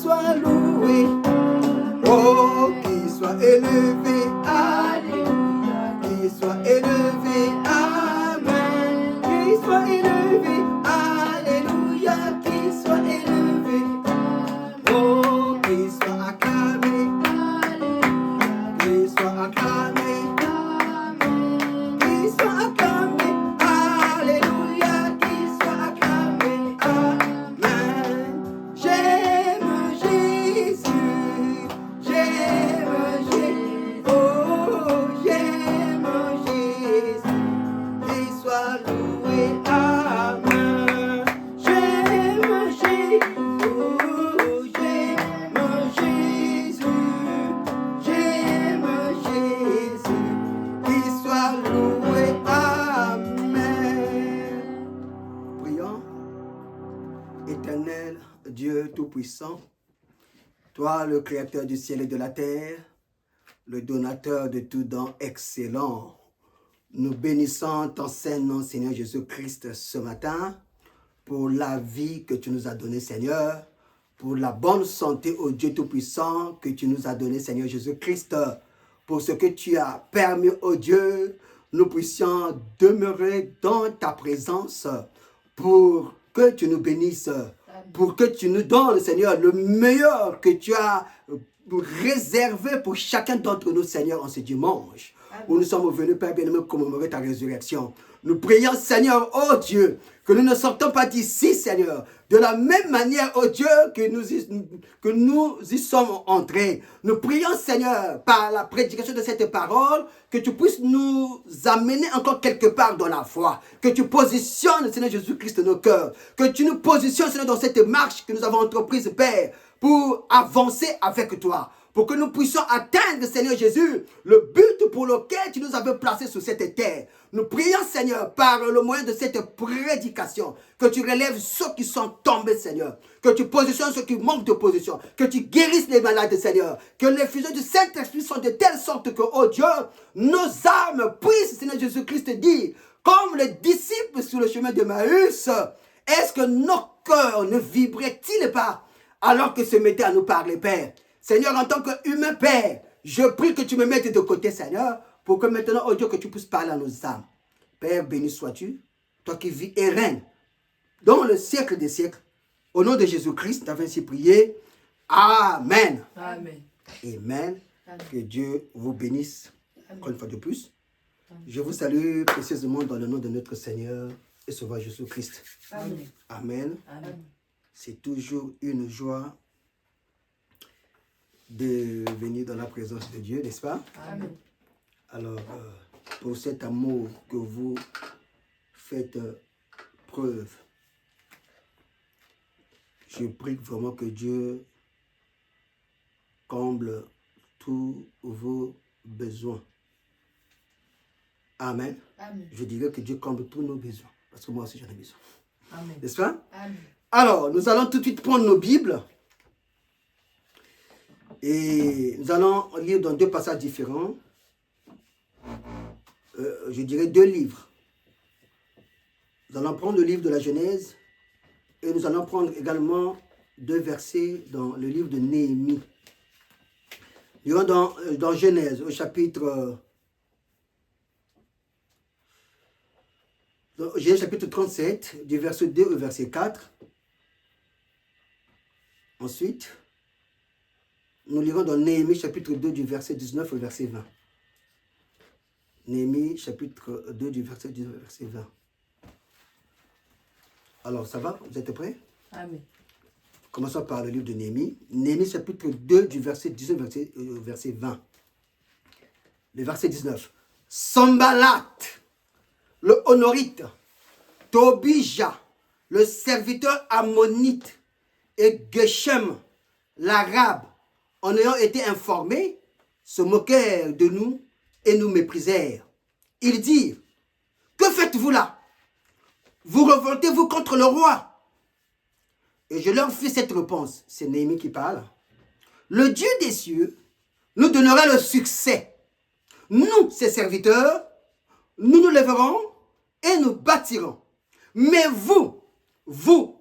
soit loué. Oh, qu'il soit élevé. Alléluia. Qu'il soit élevé. Amen. Qu'il soit élevé. Alléluia. Qu'il soit élevé. Oh, qu'il soit acclamé. Qu'il soit acclamé. Qu'il soit acclamé. Alléluia. Qu'il soit acclamé. Amen. J'aime Jésus. J'aime Jésus. Oh, j'aime Jésus. Qu'il soit loué. Amen. J'aime Jésus. J'aime Jésus. J'aime Jésus. Qu'il soit loué. Amen. Prions. Éternel Dieu Tout-Puissant, toi le Créateur du ciel et de la terre, le donateur de tout don excellent, nous bénissons ton Saint-Nom, Seigneur Jésus-Christ, ce matin, pour la vie que tu nous as donnée, Seigneur, pour la bonne santé, ô Dieu Tout-Puissant, que tu nous as donnée, Seigneur Jésus-Christ, pour ce que tu as permis, ô Dieu, nous puissions demeurer dans ta présence, pour que tu nous bénisses, pour que tu nous donnes, Seigneur, le meilleur que tu as réservé pour chacun d'entre nous, Seigneur, en ce dimanche, où nous sommes venus, Père bien-aimé, commémorer ta résurrection. Nous prions, Seigneur, oh Dieu, que nous ne sortons pas d'ici, Seigneur, de la même manière, oh Dieu, que nous y sommes entrés. Nous prions, Seigneur, par la prédication de cette parole, que tu puisses nous amener encore quelque part dans la foi, que tu positionnes, Seigneur Jésus-Christ, nos cœurs, que tu nous positionnes, Seigneur, dans cette marche que nous avons entreprise, Père, pour avancer avec toi, pour que nous puissions atteindre, Seigneur Jésus, le but pour lequel tu nous avais placés sur cette terre. Nous prions, Seigneur, par le moyen de cette prédication, que tu relèves ceux qui sont tombés, Seigneur, que tu positionnes ceux qui manquent de position, que tu guérisses les malades, Seigneur, que les fusions du Saint-Esprit sont de telle sorte que, oh Dieu, nos âmes puissent, Seigneur Jésus-Christ, dire, comme les disciples sur le chemin de Maüs, est-ce que nos cœurs ne vibraient-ils pas alors que se mettait à nous parler, Père? Seigneur, en tant qu'humain, Père, je prie que tu me mettes de côté, Seigneur, pour que maintenant, oh Dieu, que tu puisses parler à nos âmes. Père, béni sois-tu, toi qui vis et règnes dans le siècle des siècles. Au nom de Jésus-Christ, tu avais ainsi prié. Amen. Amen. Amen. Amen. Que Dieu vous bénisse Amen. encore une fois de plus. Amen. Je vous salue précieusement dans le nom de notre Seigneur et Sauveur Jésus-Christ. Amen. Amen. Amen. C'est toujours une joie de venir dans la présence de Dieu, n'est-ce pas? Amen. Alors, pour cet amour que vous faites preuve, je prie vraiment que Dieu comble tous vos besoins. Amen. Amen. Je dirais que Dieu comble tous nos besoins, parce que moi aussi j'en ai besoin. Amen. N'est-ce pas? Amen. Alors, nous allons tout de suite prendre nos Bibles et nous allons lire dans deux passages différents. Je dirais deux livres. Nous allons prendre le livre de la Genèse et nous allons prendre également deux versets dans le livre de Néhémie. Nous irons dans Genèse au chapitre... Genèse chapitre 37, du verset 2 au verset 4. Ensuite, nous lirons dans Néhémie chapitre 2 du verset 19 au verset 20. Néhémie chapitre 2 du verset 19 au verset 20. Alors, ça va? Vous êtes prêts? Amen. Commençons par le livre de Néhémie. Néhémie chapitre 2 du verset 19 au verset 20. Le verset 19. Sambalat, le Honorite, Tobija, le serviteur ammonite, et Geshem, l'arabe, en ayant été informés, se moquèrent de nous et nous méprisèrent. Ils dirent, que faites-vous là? Vous révoltez-vous contre le roi? Et je leur fis cette réponse. C'est Néhémie qui parle. Le Dieu des cieux nous donnera le succès. Nous, ses serviteurs, nous nous lèverons et nous bâtirons. Mais vous,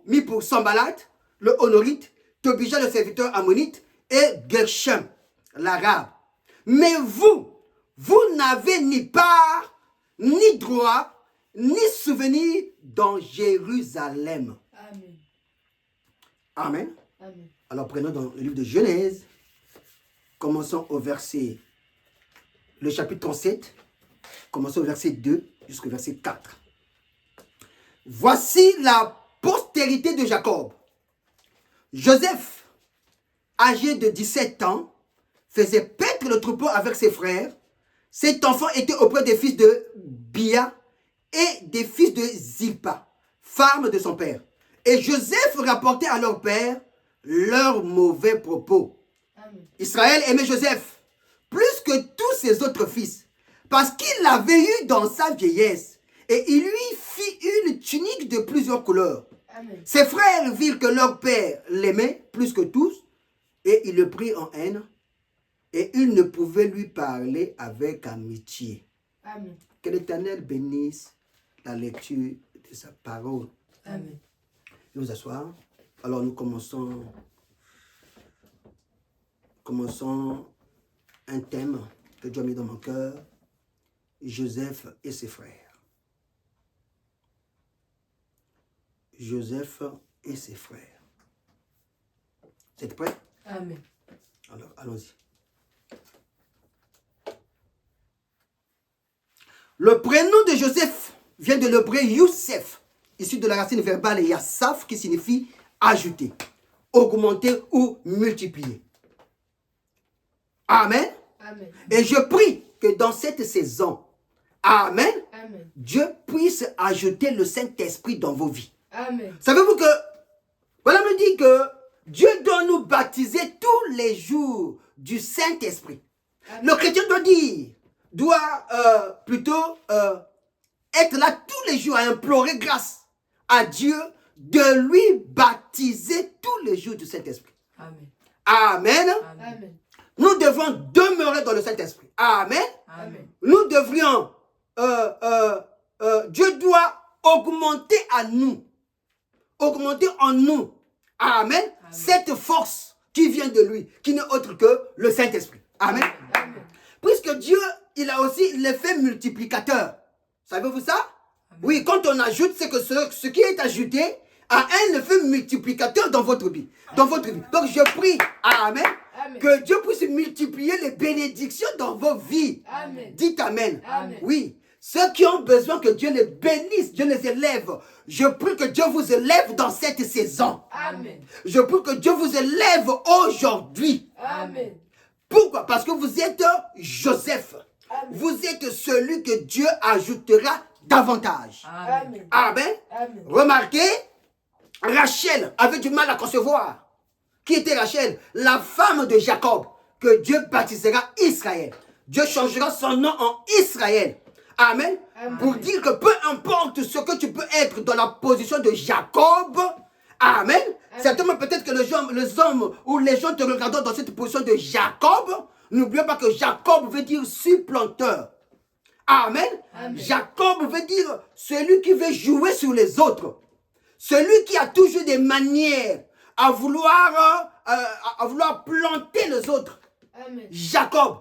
mis pour Sambalat, le Honorite, Tobija le serviteur ammonite et Geshem l'arabe. Mais vous n'avez ni part, ni droit, ni souvenir dans Jérusalem. Amen. Amen. Amen. Alors prenons dans le livre de Genèse, commençons au verset, le chapitre 37, commençons au verset 2 jusqu'au verset 4. Voici la postérité de Jacob. Joseph, âgé de 17 ans, faisait paître le troupeau avec ses frères. Cet enfant était auprès des fils de Bia et des fils de Zilpa, femme de son père. Et Joseph rapportait à leur père leurs mauvais propos. Amen. Israël aimait Joseph plus que tous ses autres fils, parce qu'il l'avait eu dans sa vieillesse, et il lui fit une tunique de plusieurs couleurs. Amen. Ses frères virent que leur père l'aimait plus que tous, et il le prit en haine, et ils ne pouvaient lui parler avec amitié. Amen. Que l'Éternel bénisse la lecture de sa parole. Amen. Nous asseoir. Alors nous commençons un thème que Dieu a mis dans mon cœur, Joseph et ses frères. Joseph et ses frères. Vous êtes prêts? Amen. Alors, allons-y. Le prénom de Joseph vient de l'hébreu Youssef, issu de la racine verbale Yassaf, qui signifie ajouter, augmenter ou multiplier. Amen. Amen. Et je prie que dans cette saison, Amen, Amen. Dieu puisse ajouter le Saint-Esprit dans vos vies. Amen. Savez-vous que, voilà me dit que Dieu doit nous baptiser tous les jours du Saint-Esprit. Le chrétien doit plutôt être là tous les jours à implorer grâce à Dieu de lui baptiser tous les jours du Saint-Esprit. Amen. Amen. Amen. Nous devons demeurer dans le Saint-Esprit. Amen. Amen. Nous devrions, Dieu doit augmenter en nous. Amen. Cette force qui vient de lui, qui n'est autre que le Saint-Esprit. Amen. Amen. Puisque Dieu, il a aussi l'effet multiplicateur. Savez-vous ça? Amen. Oui, quand on ajoute, c'est que ce qui est ajouté a un effet multiplicateur dans votre vie. Donc je prie, Amen, Amen. que Dieu puisse multiplier les bénédictions dans vos vies. Amen. Dites Amen. Amen. Oui. Ceux qui ont besoin que Dieu les bénisse, Dieu les élève. Je prie que Dieu vous élève dans cette saison. Amen. Je prie que Dieu vous élève aujourd'hui. Amen. Pourquoi? Parce que vous êtes Joseph. Amen. Vous êtes celui que Dieu ajoutera davantage. Amen. Amen. Amen. Remarquez, Rachel avait du mal à concevoir. Qui était Rachel? La femme de Jacob, que Dieu baptisera Israël. Dieu changera son nom en Israël. Amen. Amen. Pour dire que peu importe ce que tu peux être dans la position de Jacob, Amen. Certainement peut-être que les hommes ou les gens te regardant dans cette position de Jacob, n'oubliez pas que Jacob veut dire supplanteur. Amen. Amen. Jacob veut dire celui qui veut jouer sur les autres. Celui qui a toujours des manières à vouloir planter les autres. Amen. Jacob.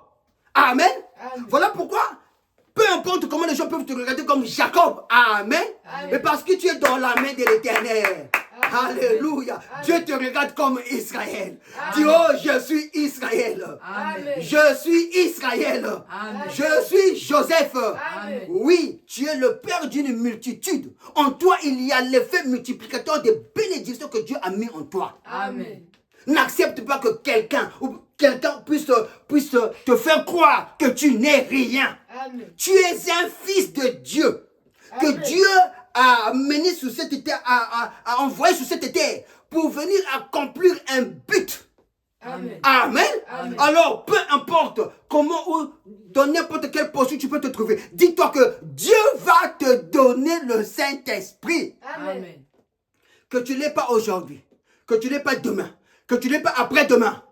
Amen. Amen. Voilà pourquoi, peu importe comment les gens peuvent te regarder comme Jacob. Amen. Amen. Mais parce que tu es dans la main de l'Éternel. Amen. Alléluia. Amen. Dieu te regarde comme Israël. Amen. Dis, oh, je suis Israël. Amen. Je suis Israël. Amen. Je suis Joseph. Amen. Oui, tu es le père d'une multitude. En toi, il y a l'effet multiplicateur des bénédictions que Dieu a mis en toi. Amen. N'accepte pas que quelqu'un puisse te faire croire que tu n'es rien. Amen. Tu es un fils de Dieu. Que Amen. Dieu a mené sur cette terre, a envoyé sur cette terre pour venir accomplir un but. Amen. Amen. Amen. Alors, peu importe comment ou dans n'importe quelle posture tu peux te trouver, dis-toi que Dieu va te donner le Saint-Esprit. Amen. Que tu ne l'aies pas aujourd'hui, que tu ne l'aies pas demain, que tu ne l'aies pas après-demain.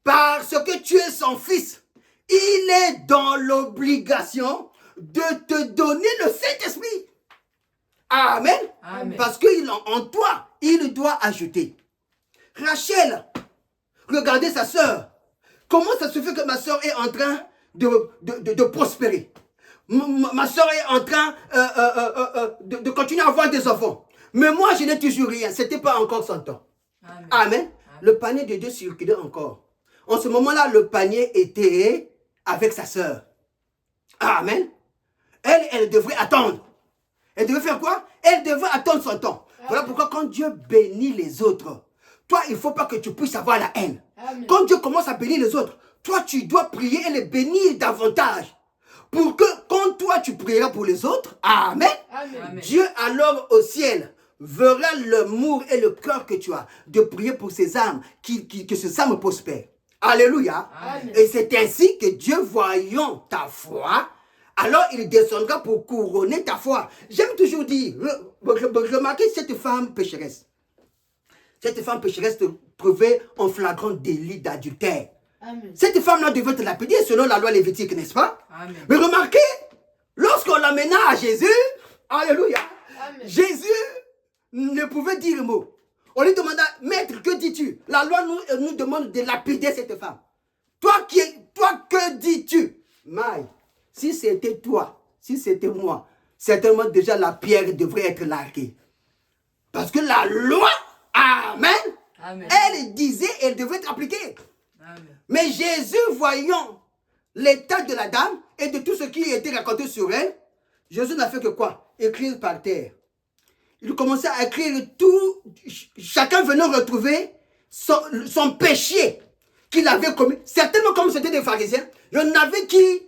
Parce que tu es son fils, il est dans l'obligation de te donner le Saint-Esprit. Amen. Amen. Parce qu'en toi, il doit ajouter. Rachel regarder sa sœur. Comment ça se fait que ma sœur est en train de prospérer? Ma sœur est en train de continuer à avoir des enfants. Mais moi, je n'ai toujours rien. Ce n'était pas encore son temps. Amen. Amen. Le panier de Dieu circulait encore. En ce moment-là, le panier était avec sa sœur. Amen. Elle devrait attendre. Elle devait faire quoi? Elle devait attendre son temps. Amen. Voilà pourquoi quand Dieu bénit les autres, toi, il ne faut pas que tu puisses avoir la haine. Amen. Quand Dieu commence à bénir les autres, toi, tu dois prier et les bénir davantage. Pour que quand toi, tu prieras pour les autres, Amen. Amen. Dieu alors au ciel verra l'amour et le cœur que tu as de prier pour ces âmes, que ces âmes prospèrent. Alléluia. Amen. Et c'est ainsi que Dieu, voyant ta foi, alors il descendra pour couronner ta foi. J'aime toujours dire, remarquez cette femme pécheresse. Cette femme pécheresse te trouvait en flagrant délit d'adultère. Amen. Cette femme-là devait être lapidée selon la loi lévitique, n'est-ce pas? Amen. Mais remarquez, lorsqu'on l'amena à Jésus, alléluia, Amen. Jésus ne pouvait dire un mot. On lui demanda, maître, que dis-tu? La loi nous demande de lapider cette femme. Toi, que dis-tu? Maï, si c'était toi, si c'était moi, certainement déjà la pierre devrait être larguée. Parce que la loi, Amen, Amen. Elle disait, elle devait être appliquée. Amen. Mais Jésus, voyant l'état de la dame et de tout ce qui était raconté sur elle, Jésus n'a fait que quoi? Écrire par terre. Il commençait à écrire tout. Chacun venait retrouver son péché qu'il avait commis. Certainement, comme c'était des pharisiens, il y en avait qui...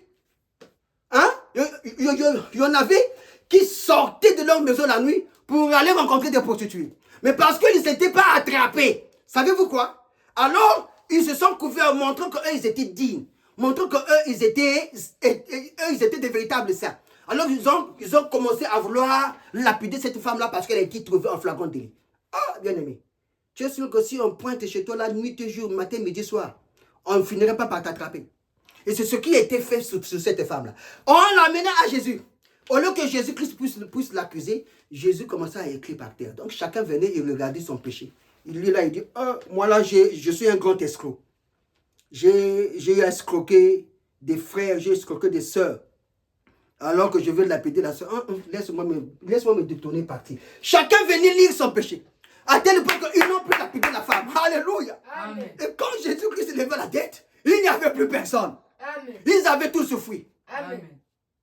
Hein? Il y en avait qui sortaient de leur maison la nuit pour aller rencontrer des prostituées. Mais parce qu'ils ne s'étaient pas attrapés. Savez-vous quoi? Alors, ils se sont couverts montrant qu'eux, ils étaient dignes. Montrant qu'eux, ils étaient des véritables saints. Alors, ils ont commencé à vouloir lapider cette femme-là parce qu'elle a été trouvée en flagrant délit. Ah, bien-aimé, tu es sûr que si on pointe chez toi la nuit, jour, matin, midi, soir, on ne finirait pas par t'attraper. Et c'est ce qui a été fait sur cette femme-là. On l'amena à Jésus. Au lieu que Jésus-Christ puisse l'accuser, Jésus commençait à écrire par terre. Donc, chacun venait et regardait son péché. Il lit là, il dit, moi là, je suis un grand escroc. J'ai escroqué des frères, j'ai escroqué des sœurs. Alors que je veux lapider la sœur, laisse-moi me détourner partir. Chacun venait lire son péché. À tel point qu'ils n'ont plus lapidé la femme. Alléluia. Amen. Et quand Jésus-Christ levait la tête, il n'y avait plus personne. Amen. Ils avaient tous fui. Amen.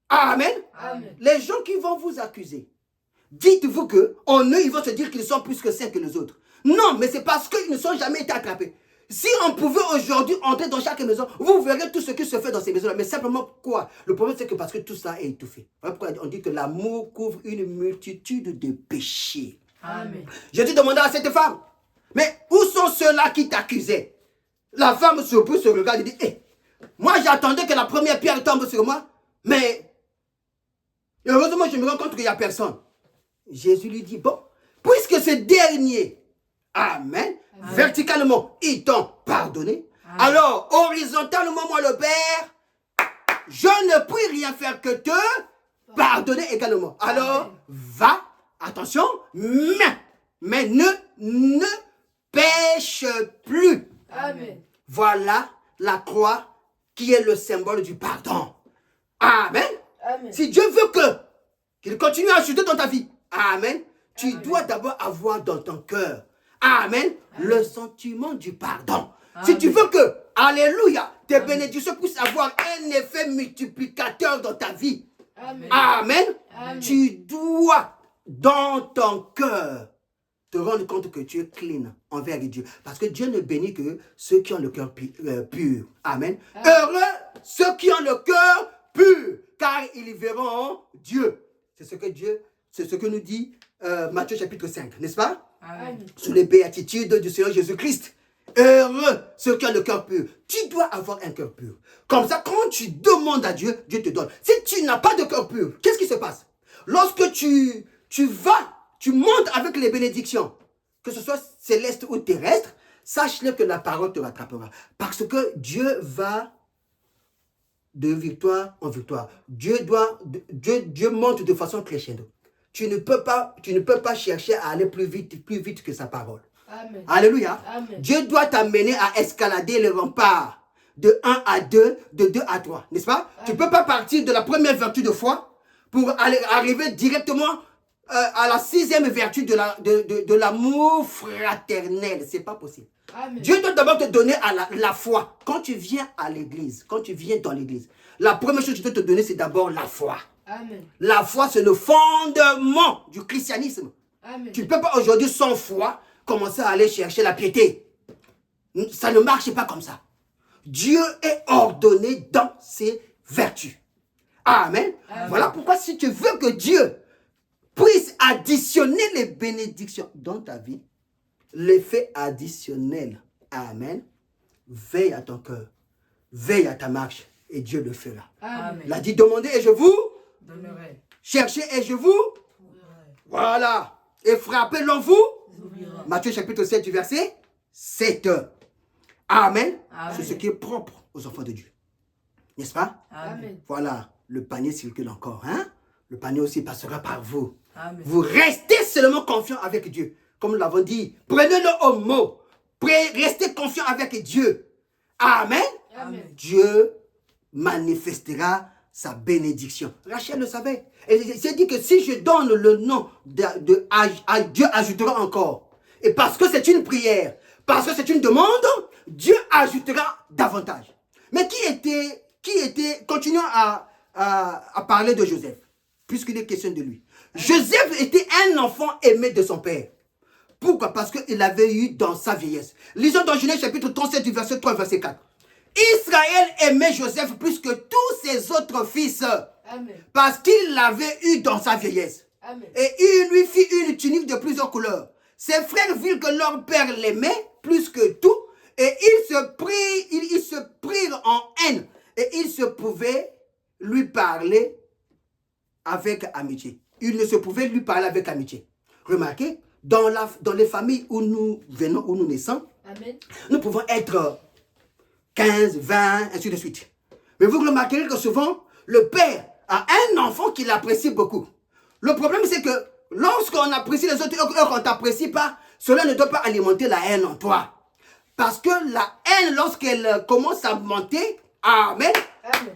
Amen. Amen. Les gens qui vont vous accuser, dites-vous qu'en eux, ils vont se dire qu'ils sont plus que saints que les autres. Non, mais c'est parce qu'ils ne sont jamais été attrapés. Si on pouvait aujourd'hui entrer dans chaque maison, vous verrez tout ce qui se fait dans ces maisons-là. Mais simplement quoi? Le problème, c'est que parce que tout ça est étouffé. Voilà pourquoi on dit que l'amour couvre une multitude de péchés. Amen. Jésus demanda à cette femme, mais où sont ceux-là qui t'accusaient? La femme surprise se regarde et dit, moi j'attendais que la première pierre tombe sur moi, mais heureusement je me rends compte qu'il n'y a personne. Jésus lui dit, bon, puisque ce dernier, Amen, verticalement, ils t'ont pardonné, alors horizontalement, moi le Père, je ne puis rien faire que te pardonner également. Alors, va, attention, mais ne pêche plus. Amen. Voilà la croix qui est le symbole du pardon. Amen. Amen. Si Dieu veut qu'il continue à chuter dans ta vie, Amen, tu dois d'abord avoir dans ton cœur, Amen, le sentiment du pardon. Amen. Si tu veux que, alléluia, tes bénédictions puissent avoir un effet multiplicateur dans ta vie, Amen, tu dois dans ton cœur te rendre compte que tu es clean envers Dieu. Parce que Dieu ne bénit que ceux qui ont le cœur pur. Amen. Heureux ceux qui ont le cœur pur, car ils verront Dieu. C'est ce que nous dit Matthieu chapitre 5, n'est-ce pas? Amen. Sous les béatitudes du Seigneur Jésus-Christ. Heureux ceux qui ont le cœur pur. Tu dois avoir un cœur pur. Comme ça, quand tu demandes à Dieu, Dieu te donne. Si tu n'as pas de cœur pur, qu'est-ce qui se passe? Lorsque tu montes avec les bénédictions, que ce soit céleste ou terrestre, sache-le que la parole te rattrapera. Parce que Dieu va de victoire en victoire. Dieu monte de façon crescendo. Tu ne peux pas chercher à aller plus vite que sa parole. Amen. Alléluia. Amen. Dieu doit t'amener à escalader le rempart de 1 à 2, de 2 à 3, n'est-ce pas? Tu ne peux pas partir de la première vertu de foi pour arriver directement à la 6e vertu de l'amour fraternel. Ce n'est pas possible. Amen. Dieu doit d'abord te donner à la foi. Quand tu viens à l'église, quand tu viens dans l'église, la première chose que je dois te donner, c'est d'abord la foi. Amen. La foi, c'est le fondement du christianisme. Amen. Tu ne peux pas aujourd'hui, sans foi, commencer à aller chercher la piété. Ça ne marche pas comme ça. Dieu est ordonné dans ses vertus. Amen. Amen. Voilà pourquoi si tu veux que Dieu puisse additionner les bénédictions dans ta vie, l'effet additionnel, amen, veille à ton cœur, veille à ta marche et Dieu le fera. Amen. Il a dit, demandez et je vous Donnerai. cherchez et je vous voilà. Et frappez l'on vous Matthieu chapitre 7 du verset 7. Amen. Amen. C'est ce qui est propre aux enfants de Dieu. N'est-ce pas? Amen. Voilà, le panier circule encore. Hein? Le panier aussi passera par vous. Amen. Vous restez seulement confiant avec Dieu. Comme nous l'avons dit, prenez-le au mot. Restez confiant avec Dieu. Amen. Amen. Dieu manifestera sa bénédiction. Rachel le savait. Et c'est dit que si je donne le nom Dieu ajoutera encore. Et parce que c'est une prière, parce que c'est une demande, Dieu ajoutera davantage. Mais qui était, continuons à parler de Joseph, puisqu'il est question de lui. Joseph était un enfant aimé de son père. Pourquoi? Parce qu'il l'avait eu dans sa vieillesse. Lisons dans Genèse chapitre 37 du verset 3 verset 4. Israël aimait Joseph plus que tous ses autres fils. Amen. Parce qu'il l'avait eu dans sa vieillesse. Amen. Et il lui fit une tunique de plusieurs couleurs. Ses frères virent que leur père l'aimait plus que tout. Et ils se prirent en haine. Et ils se pouvaient lui parler avec amitié. Ils ne se pouvaient lui parler avec amitié. Remarquez, dans les familles où nous venons, où nous naissons, Amen. nous pouvons être 15, 20, ainsi de suite. Mais vous remarquerez que souvent, le père a un enfant qu'il apprécie beaucoup. Le problème, c'est que lorsqu'on apprécie les autres et qu'on ne t'apprécie pas, cela ne doit pas alimenter la haine en toi. Parce que la haine, lorsqu'elle commence à monter, amen, Amen.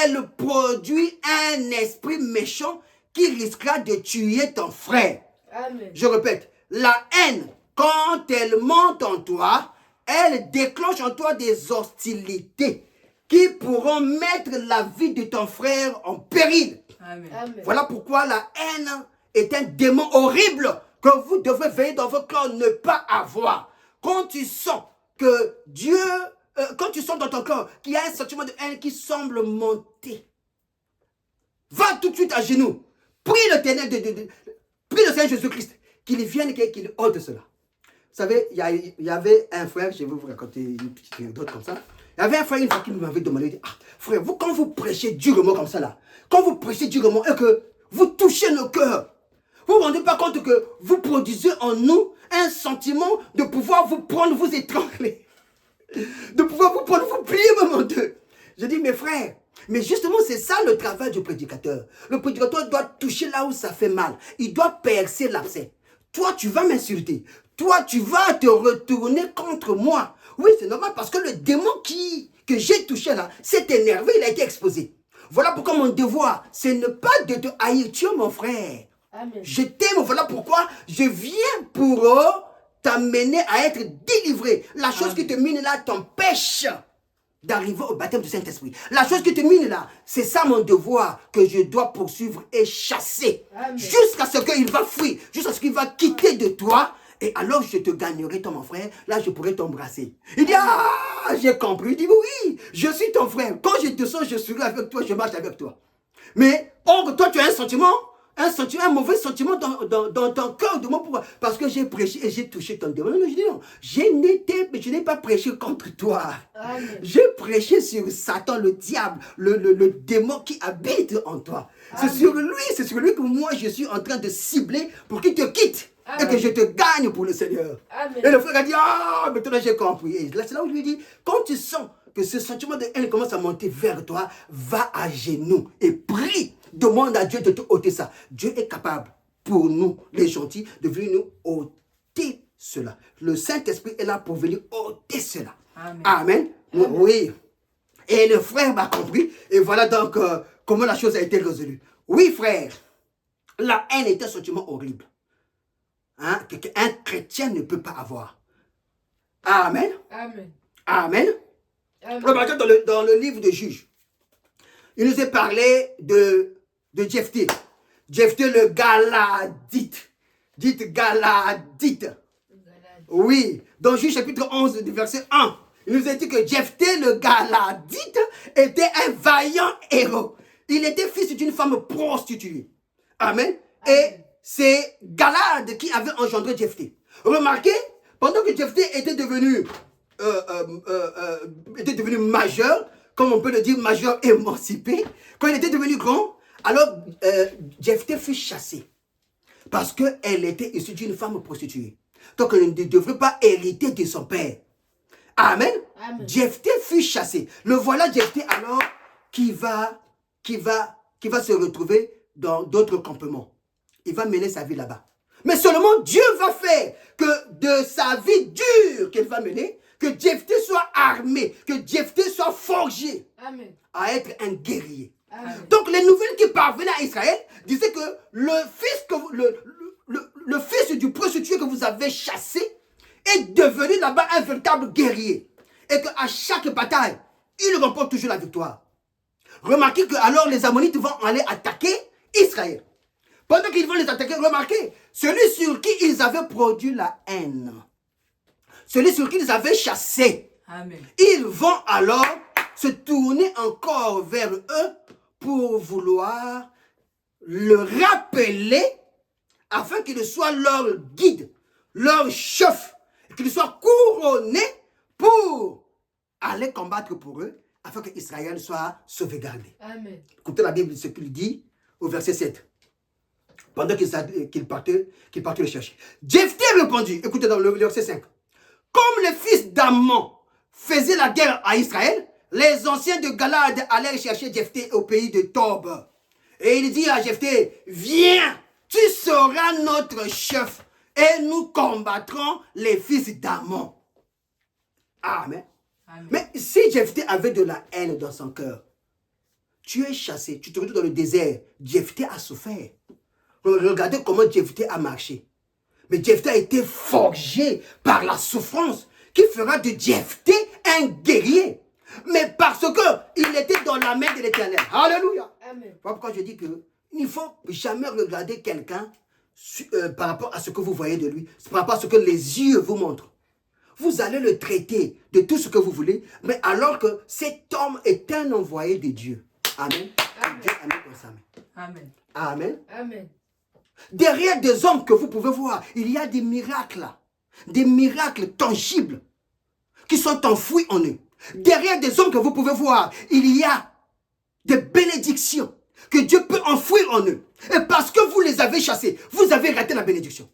elle produit un esprit méchant qui risquera de tuer ton frère. Amen. Je répète, la haine, quand elle monte en toi, elle déclenche en toi des hostilités qui pourront mettre la vie de ton frère en péril. Amen. Amen. Voilà pourquoi la haine est un démon horrible que vous devez veiller dans votre cœur ne pas avoir. Quand tu sens que Dieu, quand tu sens dans ton cœur qu'il y a un sentiment de haine qui semble monter, va tout de suite à genoux. Prie l'Éternel, prie le Seigneur Jésus-Christ qu'il vienne et qu'il ôte cela. Vous savez, il y avait un frère, je vais vous raconter une petite anecdote comme ça. Il y avait un frère une fois qui m'avait demandé, il dit, frère, vous quand vous prêchez durement comme ça là, quand vous prêchez durement et que vous touchez nos cœurs, vous ne vous rendez pas compte que vous produisez en nous un sentiment de pouvoir vous prendre, vous étrangler, de pouvoir vous prendre, vous plier même en deux. Je dis, mes frères, mais justement, c'est ça le travail du prédicateur. Le prédicateur doit toucher là où ça fait mal. Il doit percer l'abcès. Toi, tu vas m'insulter. Toi, tu vas te retourner contre moi. Oui, c'est normal parce que le démon que j'ai touché là s'est énervé, il a été exposé. Voilà pourquoi mon devoir, c'est ne pas de te haïr. Tu es mon frère. Amen. Je t'aime. Voilà pourquoi je viens pour t'amener à être délivré. La chose qui te mine là t'empêche d'arriver au baptême du Saint-Esprit. La chose qui te mine là, c'est ça mon devoir que je dois poursuivre et chasser. Amen. Jusqu'à ce qu'il va fuir, jusqu'à ce qu'il va quitter de toi. Et alors je te gagnerai, toi mon frère, là je pourrai t'embrasser. Il dit, j'ai compris. Il dit, oui, je suis ton frère. Quand je te sens, je serai avec toi, je marche avec toi. Mais, or, toi tu as un mauvais sentiment dans ton cœur de moi parce que j'ai prêché et j'ai touché ton démon. Non, je dis non, je n'ai pas prêché contre toi. Amen. J'ai prêché sur Satan, le diable, le démon qui habite en toi. C'est sur lui que moi je suis en train de cibler pour qu'il te quitte. Amen. Et que je te gagne pour le Seigneur. Amen. Et le frère a dit, maintenant j'ai compris. Et là, c'est là où je lui dis, quand tu sens que ce sentiment de haine commence à monter vers toi, va à genoux et prie. Demande à Dieu de te ôter ça. Dieu est capable, pour nous, les gentils, de venir nous ôter cela. Le Saint-Esprit est là pour venir ôter cela. Amen. Amen. Amen. Oui. Et le frère m'a compris. Et voilà donc comment la chose a été résolue. Oui, frère. La haine est un sentiment horrible. Hein, qu'un chrétien ne peut pas avoir. Amen. Amen. Amen. Amen. Remarquez dans le livre de Juges, il nous est parlé de Jephthé. Jephthé le Galadite. Dites Galadite. Oui. Dans Juges chapitre 11, verset 1, il nous a dit que Jephthé le Galadite était un vaillant héros. Il était fils d'une femme prostituée. Amen. Et c'est Galad qui avait engendré Jephthé. Remarquez, pendant que Jephthé était devenu majeur, comme on peut le dire, majeur émancipé, quand il était devenu grand, alors Jephthé fut chassé. Parce qu'elle était issue d'une femme prostituée. Donc elle ne devrait pas hériter de son père. Amen. Amen. Jephthé fut chassé. Le voilà Jephthé alors qui va se retrouver dans d'autres campements. Il va mener sa vie là-bas. Mais seulement Dieu va faire que de sa vie dure qu'elle va mener, que Jephthé soit armé, que Jephthé soit forgé Amen. à être un guerrier. Amen. Donc les nouvelles qui parvenaient à Israël disaient que le fils du prostitué que vous avez chassé est devenu là-bas un véritable guerrier. Et qu'à chaque bataille, il remporte toujours la victoire. Remarquez que alors les Ammonites vont aller attaquer Israël. Pendant qu'ils vont les attaquer, remarquez, celui sur qui ils avaient produit la haine, celui sur qui ils avaient chassé, Amen. ils vont alors se tourner encore vers eux pour vouloir le rappeler afin qu'il soit leur guide, leur chef, qu'il soit couronné pour aller combattre pour eux afin qu'Israël soit sauvegardé. Amen. Écoutez la Bible, ce qu'il dit au verset 7. Pendant qu'il partait le chercher. Jephthé répondit, écoutez dans le verset 5. Comme les fils d'Ammon faisaient la guerre à Israël, les anciens de Galad allèrent chercher Jephthé au pays de Tob. Et il dit à Jephthé, viens, tu seras notre chef et nous combattrons les fils d'Ammon. Amen. Amen. Mais si Jephthé avait de la haine dans son cœur, tu es chassé, tu te retrouves dans le désert, Jephthé a souffert. Regardez comment Jephthé a marché. Mais Jephthé a été forgé par la souffrance qui fera de Jephthé un guerrier. Mais parce qu'il était dans la main de l'Éternel. Alléluia. Amen. Voilà pourquoi je dis que il ne faut jamais regarder quelqu'un par rapport à ce que vous voyez de lui, par rapport à ce que les yeux vous montrent. Vous allez le traiter de tout ce que vous voulez, mais alors que cet homme est un envoyé de Dieu. Amen. Amen. Dieu amen comme ça. Amen. Amen. Amen. Derrière des hommes que vous pouvez voir, il y a des miracles tangibles qui sont enfouis en eux. Derrière des hommes que vous pouvez voir, il y a des bénédictions que Dieu peut enfouir en eux. Et parce que vous les avez chassés, vous avez raté la bénédiction.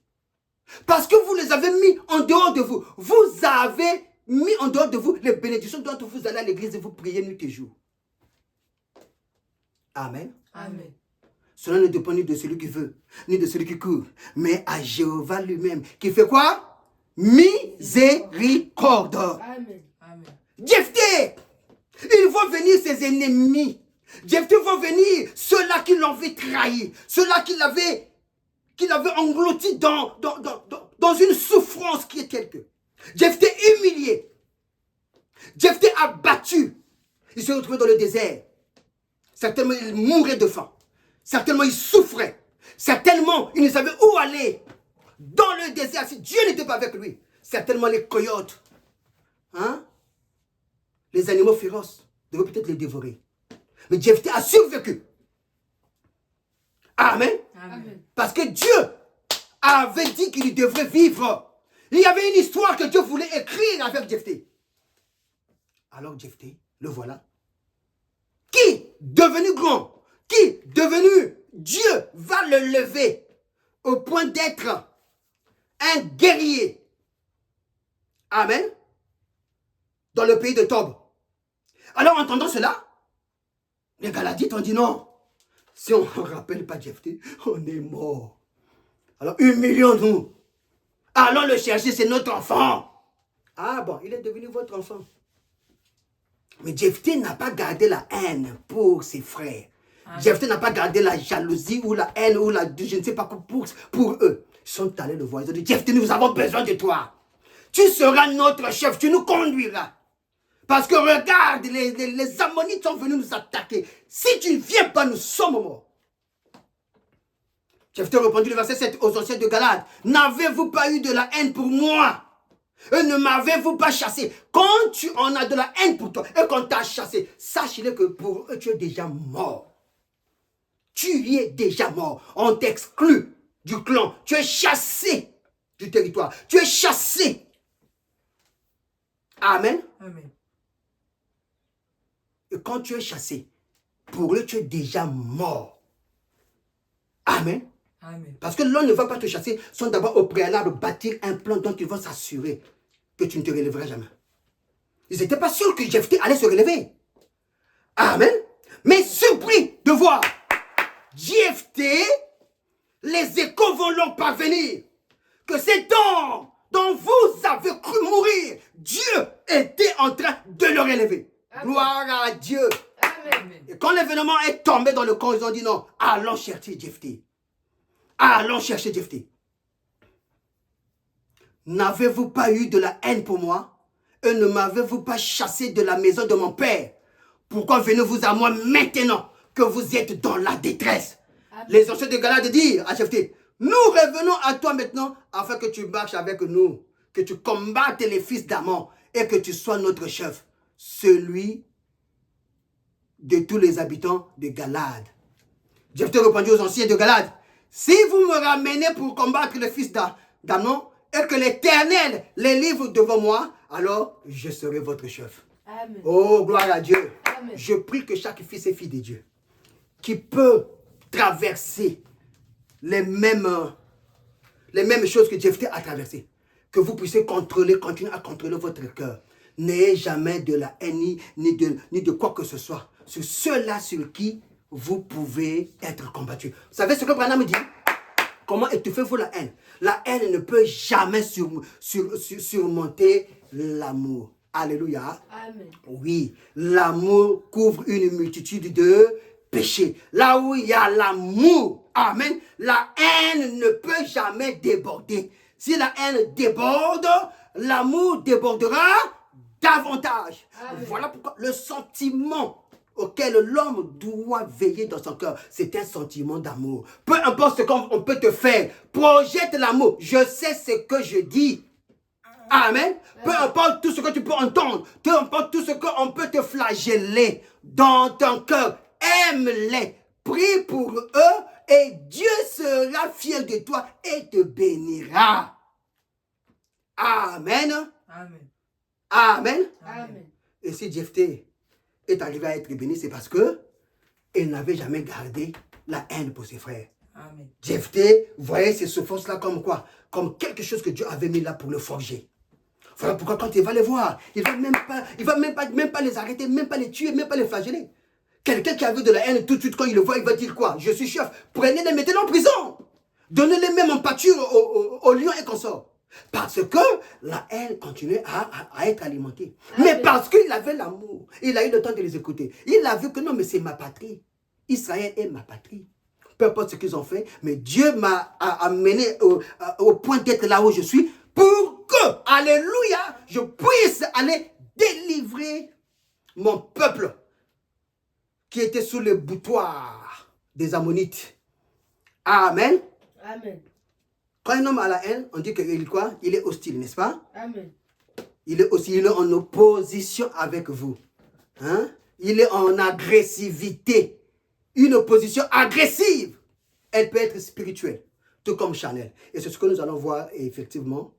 Parce que vous les avez mis en dehors de vous, vous avez mis en dehors de vous les bénédictions dont vous allez à l'église et vous priez nuit et jour. Amen. Amen. Cela ne dépend ni de celui qui veut, ni de celui qui court, mais à Jéhovah lui-même, qui fait quoi? Miséricorde. Amen. Amen. Jephthé, ils vont venir ses ennemis. Jephthé va venir ceux-là qui l'avaient trahi, ceux-là qui l'avaient englouti dans une souffrance qui est telle que. Jephthé humilié. Jephthé abattu. Il se retrouvait dans le désert. Certainement, il mourait de faim. Certainement, il souffrait. Certainement, il ne savait où aller. Dans le désert, si Dieu n'était pas avec lui. Certainement, les coyotes, les animaux féroces, devaient peut-être les dévorer. Mais Jephthé a survécu. Amen. Amen. Parce que Dieu avait dit qu'il devrait vivre. Il y avait une histoire que Dieu voulait écrire avec Jephthé. Alors Jephthé, le voilà, qui, devenu grand, qui, devenu Dieu, va le lever au point d'être un guerrier. Amen. Dans le pays de Tob. Alors, en entendant cela, les Galadites ont dit non. Si on ne rappelle pas Jephthé, on est mort. Alors, humilions-nous. Allons le chercher, c'est notre enfant. Ah bon, il est devenu votre enfant. Mais Jephthé n'a pas gardé la haine pour ses frères. Jephthé n'a pas gardé la jalousie ou la haine ou la je ne sais pas quoi pour eux. Ils sont allés le voir. Ils ont dit, Jephthé, nous avons besoin de toi. Tu seras notre chef, tu nous conduiras. Parce que regarde, les Ammonites sont venus nous attaquer. Si tu ne viens pas, nous sommes morts. Jephthé répondit le verset 7 aux anciens de Galade. N'avez-vous pas eu de la haine pour moi? Et ne m'avez-vous pas chassé? Quand tu en as de la haine pour toi et qu'on t'a chassé, sache-le que pour eux, tu es déjà mort. Tu y es déjà mort. On t'exclut du clan. Tu es chassé du territoire. Tu es chassé. Amen. Amen. Et quand tu es chassé, pour eux, tu es déjà mort. Amen. Amen. Parce que l'on ne va pas te chasser sans d'abord au préalable bâtir un plan dont ils vont s'assurer que tu ne te relèveras jamais. Ils n'étaient pas sûrs que Jephthé allait se relever. Amen. Mais surpris de voir Jephthé, les échos vont leur parvenir que cet homme dont vous avez cru mourir, Dieu était en train de le relever. Amen. Gloire à Dieu. Amen. Et quand l'événement est tombé dans le camp, ils ont dit non, allons chercher Jephthé. Allons chercher Jephthé. N'avez-vous pas eu de la haine pour moi? Et ne m'avez-vous pas chassé de la maison de mon père? Pourquoi venez-vous à moi maintenant que vous êtes dans la détresse? Amen. Les anciens de Galade dirent à Jephthé, nous revenons à toi maintenant afin que tu marches avec nous, que tu combattes les fils d'Ammon et que tu sois notre chef, celui de tous les habitants de Galade. Jephthé répondit aux anciens de Galade, si vous me ramenez pour combattre les fils d'Ammon et que l'Éternel les livre devant moi, alors je serai votre chef. Amen. Oh, gloire à Dieu. Amen. Je prie que chaque fils et fille de Dieu qui peut traverser les mêmes choses que Jephthé a traversées, que vous puissiez continuer à contrôler votre cœur. N'ayez jamais de la haine ni de quoi que ce soit sur ceux-là sur qui vous pouvez être combattu. Vous savez ce que Branham dit? Comment étouffez-vous la haine? La haine ne peut jamais surmonter l'amour. Alléluia. Amen. Oui, l'amour couvre une multitude de péchés. Là où il y a l'amour, amen, la haine ne peut jamais déborder. Si la haine déborde, l'amour débordera davantage. Amen. Voilà pourquoi le sentiment auquel l'homme doit veiller dans son cœur, c'est un sentiment d'amour. Peu importe ce qu'on peut te faire, projette l'amour. Je sais ce que je dis. Amen. Peu importe tout ce que tu peux entendre, peu importe tout ce qu'on peut te flageller dans ton cœur, aime-les, prie pour eux et Dieu sera fier de toi et te bénira. Amen. Amen. Amen. Amen. Et si Jephthé est arrivé à être béni, c'est parce que il n'avait jamais gardé la haine pour ses frères. Amen. Jephthé voyait ces souffrances-là comme quoi? Comme quelque chose que Dieu avait mis là pour le forger. Voilà pourquoi quand il va les voir, il va même pas les arrêter, même pas les tuer, même pas les flageller. Quelqu'un qui avait de la haine, tout de suite quand il le voit, il va dire quoi? Je suis chef, prenez-les, mettez-les en prison. Donnez-les même en pâture aux lions et consorts. Parce que la haine continuait à être alimentée. Amen. Mais parce qu'il avait l'amour, il a eu le temps de les écouter. Il a vu que non, mais c'est ma patrie. Israël est ma patrie. Peu importe ce qu'ils ont fait, mais Dieu m'a amené au point d'être là où je suis pour que, alléluia, je puisse aller délivrer mon peuple qui était sous le boutoir des Ammonites. Amen. Amen. Quand un homme a la haine, on dit qu'il est hostile, n'est-ce pas? Amen. Il est en opposition avec vous. Hein? Il est en agressivité. Une opposition agressive. Elle peut être spirituelle, tout comme charnelle. Et c'est ce que nous allons voir effectivement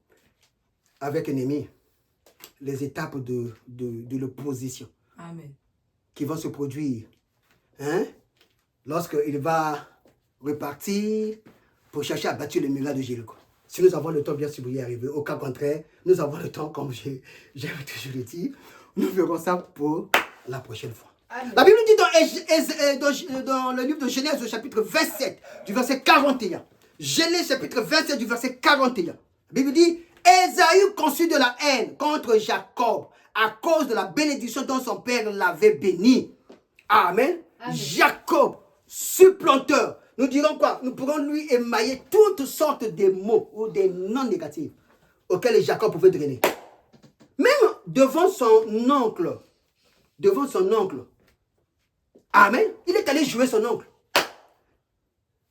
avec Néhémie. Les étapes de l'opposition. Amen. Qui vont se produire. Hein? Lorsqu'il va repartir pour chercher à bâtir le mur de Jéricho. Si nous avons le temps, bien sûr, pour y arriver. Au cas contraire, nous avons le temps, comme j'aime toujours dit. Nous verrons ça pour la prochaine fois. Amen. La Bible dit dans le livre de Genèse, au chapitre 27, du verset 41. Genèse, chapitre 27, du verset 41. La Bible dit, Ésaü conçut de la haine contre Jacob à cause de la bénédiction dont son père l'avait béni. Amen. Amen. Jacob, supplanteur. Nous dirons quoi? Nous pourrons lui émailler toutes sortes de mots ou des noms négatifs auxquels Jacob pouvait drainer. Même devant son oncle. Devant son oncle. Amen. Il est allé jouer son oncle.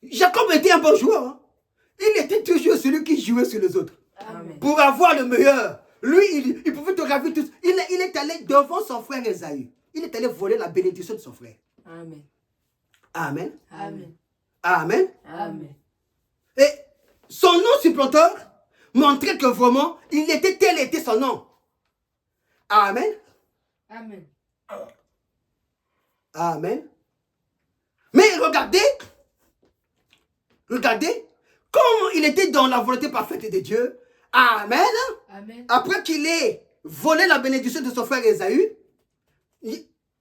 Jacob était un bon joueur. Hein? Il était toujours celui qui jouait sur les autres. Amen. Pour avoir le meilleur. Lui, il pouvait te ravir tous. Il est allé devant son frère Ésaü. Il est allé voler la bénédiction de son frère. Amen. Amen. Amen. Amen. Amen. Et son nom supplanteur montrait que vraiment, tel était son nom. Amen. Amen. Amen. Mais regardez comment il était dans la volonté parfaite de Dieu. Amen. Amen. Après qu'il ait volé la bénédiction de son frère Ésaü,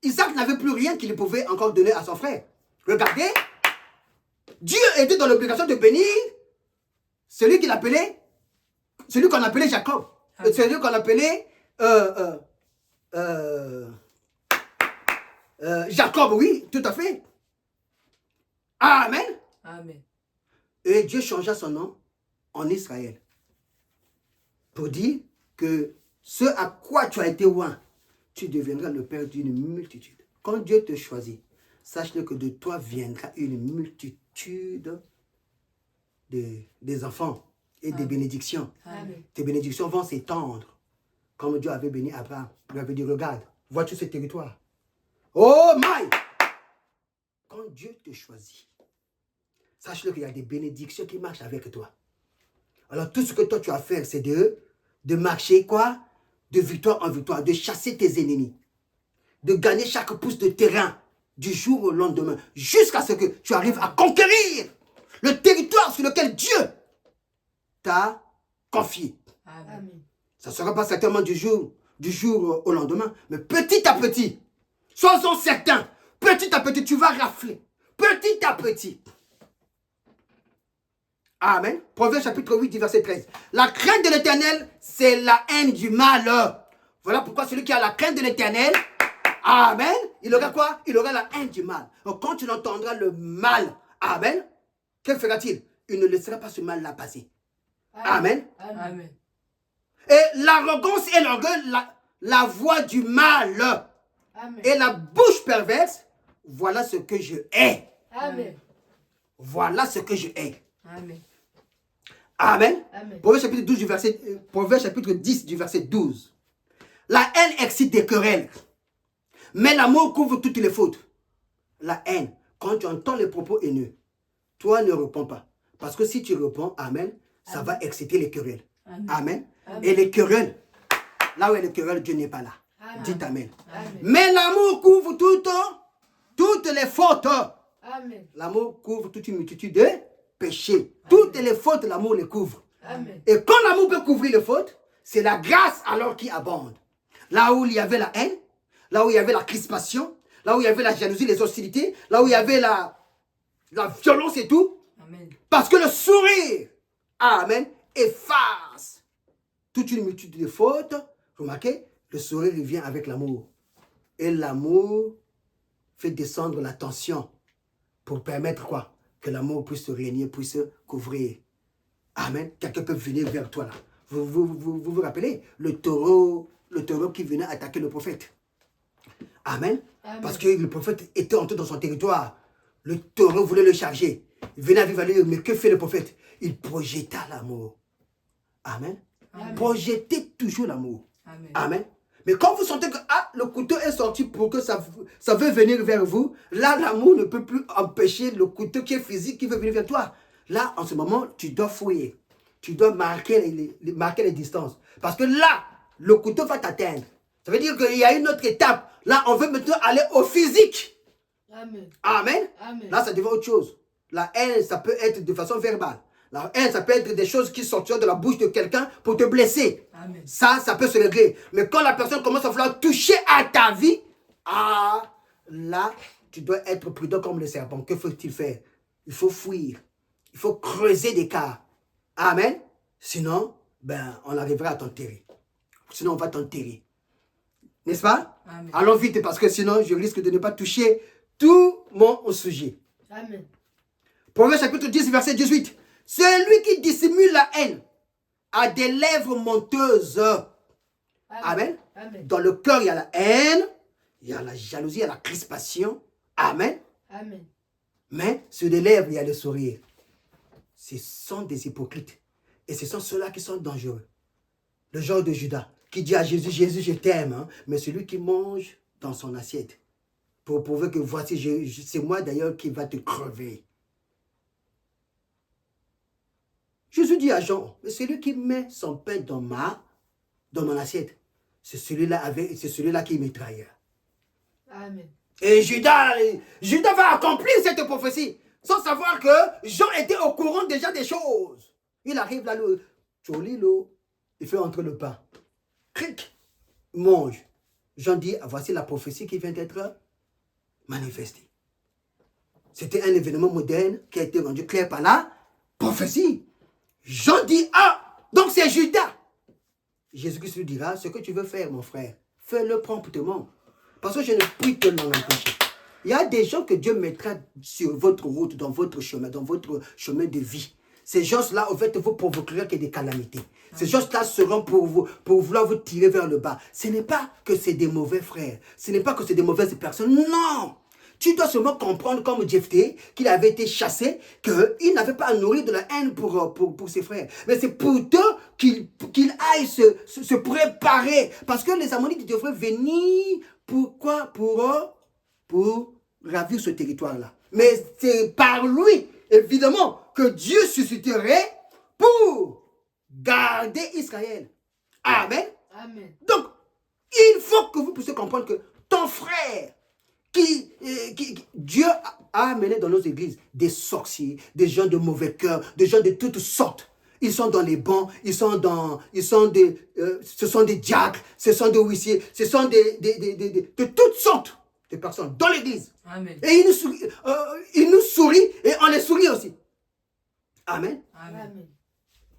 Isaac n'avait plus rien qu'il pouvait encore donner à son frère. Regardez, Dieu était dans l'obligation de bénir celui qu'on appelait Jacob. Amen. Celui qu'on appelait Jacob, oui, tout à fait. Amen. Amen. Et Dieu changea son nom en Israël. Pour dire que ce à quoi tu as été oint, tu deviendras le père d'une multitude. Quand Dieu te choisit, sache-le que de toi viendra une multitude des enfants et des bénédictions. Amen. Tes bénédictions vont s'étendre. Comme Dieu avait béni Abraham. Il lui avait dit, regarde, vois-tu ce territoire? Oh my! Quand Dieu te choisit, sache-le qu'il y a des bénédictions qui marchent avec toi. Alors tout ce que toi tu as à faire, c'est de marcher quoi? De victoire en victoire, de chasser tes ennemis. De gagner chaque pouce de terrain du jour au lendemain, jusqu'à ce que tu arrives à conquérir le territoire sur lequel Dieu t'a confié. Amen. Ça ne sera pas certainement du jour au lendemain, mais petit à petit, sois-en certain, petit à petit, tu vas rafler. Petit à petit. Amen. Proverbe chapitre 8, verset 13. La crainte de l'Éternel, c'est la haine du mal. Voilà pourquoi celui qui a la crainte de l'Éternel, amen, il aura quoi? Il aura la haine du mal. Donc quand tu entendras le mal, amen, que fera-t-il? Il ne laissera pas ce mal-là passer. Amen. Amen. Et l'arrogance et l'orgueil, la voix du mal Amen. et la bouche perverse, voilà ce que je hais. Amen. Voilà ce que je hais. Amen. Amen. Amen. Proverbe chapitre 10 du verset 12. La haine excite des querelles, mais l'amour couvre toutes les fautes. La haine, quand tu entends les propos haineux, toi ne réponds pas. Parce que si tu réponds, amen, ça va exciter les querelles. Amen. Amen. Et les querelles, là où il y a les querelles, Dieu n'est pas là. Amen. Dites amen. Amen. Mais l'amour couvre toutes les fautes. Amen. L'amour couvre toute une multitude de péchés. Toutes les fautes, l'amour les couvre. Amen. Et quand l'amour peut couvrir les fautes, c'est la grâce alors qui abonde. Là où il y avait la haine, là où il y avait la crispation, là où il y avait la jalousie, les hostilités, là où il y avait la violence et tout. Amen. Parce que le sourire, amen, efface toute une multitude de fautes. Remarquez, le sourire il vient avec l'amour. Et l'amour fait descendre la tension pour permettre quoi? Que l'amour puisse se régner, puisse se couvrir. Amen. Quelqu'un peut venir vers toi là. Vous rappelez le taureau qui venait attaquer le prophète. Amen. Amen. Parce que le prophète était entré dans son territoire. Le taureau voulait le charger. Il venait à vivre à lui, mais que fait le prophète? Il projeta l'amour. Amen. Amen. Projetez toujours l'amour. Amen. Amen. Mais quand vous sentez que le couteau est sorti pour que ça veut venir vers vous, là, l'amour ne peut plus empêcher le couteau qui est physique qui veut venir vers toi. Là, en ce moment, tu dois fouiller. Tu dois marquer les distances. Parce que là, le couteau va t'atteindre. Ça veut dire qu'il y a une autre étape. Là, on veut maintenant aller au physique. Amen. Amen. Amen. Là, ça devient autre chose. La haine, ça peut être de façon verbale. La haine, ça peut être des choses qui sortiront de la bouche de quelqu'un pour te blesser. Amen. Ça peut se régler. Mais quand la personne commence à vouloir toucher à ta vie, là, tu dois être prudent comme le serpent. Que faut-il faire? Il faut fuir. Il faut creuser des cas. Amen. Sinon, ben, on arrivera à t'enterrer. Sinon, on va t'enterrer. N'est-ce pas? Amen. Allons vite, parce que sinon, je risque de ne pas toucher tout mon sujet. Amen. Proverbe chapitre 10, verset 18. Celui qui dissimule la haine a des lèvres menteuses. Amen. Amen. Dans le cœur, il y a la haine, il y a la jalousie, il y a la crispation. Amen. Amen. Mais sur les lèvres, il y a le sourire. Ce sont des hypocrites. Et ce sont ceux-là qui sont dangereux. Le genre de Judas qui dit à Jésus, Jésus, je t'aime. Hein, mais celui qui mange dans son assiette. Pour prouver que voici, c'est moi d'ailleurs qui va te crever. Jésus dit à Jean, mais celui qui met son pain dans mon assiette, c'est celui-là qui me trahira. Amen. Et Judas va accomplir cette prophétie, sans savoir que Jean était au courant déjà des choses. Il arrive là, il fait entrer le pain. Cric, il mange. Jean dit, voici la prophétie qui vient d'être manifestée. C'était un événement moderne qui a été rendu clair par la prophétie. Jean dit, ah, donc c'est Judas. Jésus-Christ lui dira, ce que tu veux faire, mon frère, fais-le promptement. Parce que je ne puis te l'en empêcher. Il y a des gens que Dieu mettra sur votre route, dans votre chemin de vie. Ces gens-là, en fait, vous provoqueront que des calamités. Ces gens-là seront pour vouloir vous tirer vers le bas. Ce n'est pas que c'est des mauvais frères. Ce n'est pas que c'est des mauvaises personnes. Non! Tu dois seulement comprendre, comme Jephthé, qu'il avait été chassé, qu'il n'avait pas à nourrir de la haine pour ses frères. Mais c'est pour eux qu'il aille se préparer. Parce que les Ammonites devraient venir. Pourquoi? Pour ravir ce territoire-là. Mais c'est par lui, évidemment, que Dieu susciterait pour garder Israël. Amen. Amen. Donc, il faut que vous puissiez comprendre que ton frère, Dieu a amené dans nos églises des sorciers, des gens de mauvais cœur, des gens de toutes sortes. Ils sont dans les bancs, ce sont des diacres, ce sont des huissiers, ce sont de toutes sortes de personnes dans l'église. Amen. Et ils nous sourient et on les sourit aussi. Amen. Amen.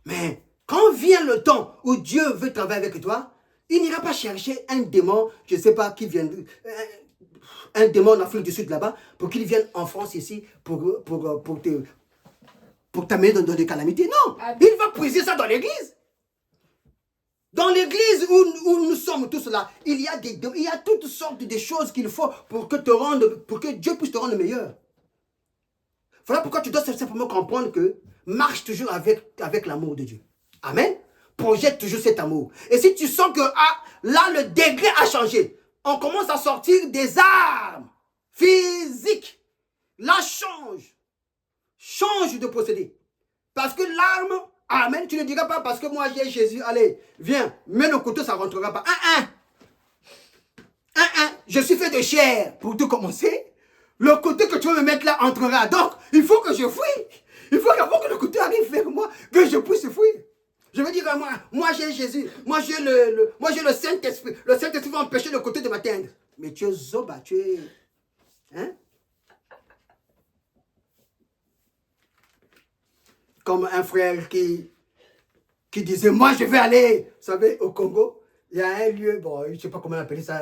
Mais quand vient le temps où Dieu veut travailler avec toi, il n'ira pas chercher un démon, je ne sais pas qui vient, un démon en Afrique du Sud là-bas, pour qu'il vienne en France ici, pour t'amener dans des calamités. Non, Amen. il va puiser ça dans l'église. Dans l'église où nous sommes tous là, il y a toutes sortes de choses qu'il faut pour que Dieu puisse te rendre meilleur. Voilà pourquoi tu dois simplement comprendre que marche toujours avec l'amour de Dieu. Amen. Projette toujours cet amour. Et si tu sens que là, le degré a changé, on commence à sortir des armes physiques. Là, change de procédé. Parce que l'arme, amen, tu ne diras pas parce que moi j'ai Jésus, allez, viens, mets le couteau, ça ne rentrera pas. Je suis fait de chair. Pour tout commencer, le couteau que tu veux me mettre là entrera. Donc, il faut que je fuis. Il faut qu'avant que le couteau arrive vers moi, que je puisse fuir. Je veux dire, moi j'ai Jésus, moi j'ai le Saint-Esprit. Le Saint-Esprit va empêcher le couteau de m'atteindre. Mais tu es zoba, tu es... Hein? Comme un frère qui disait, moi je vais aller, vous savez, au Congo, il y a un lieu, bon, je ne sais pas comment on appelle ça,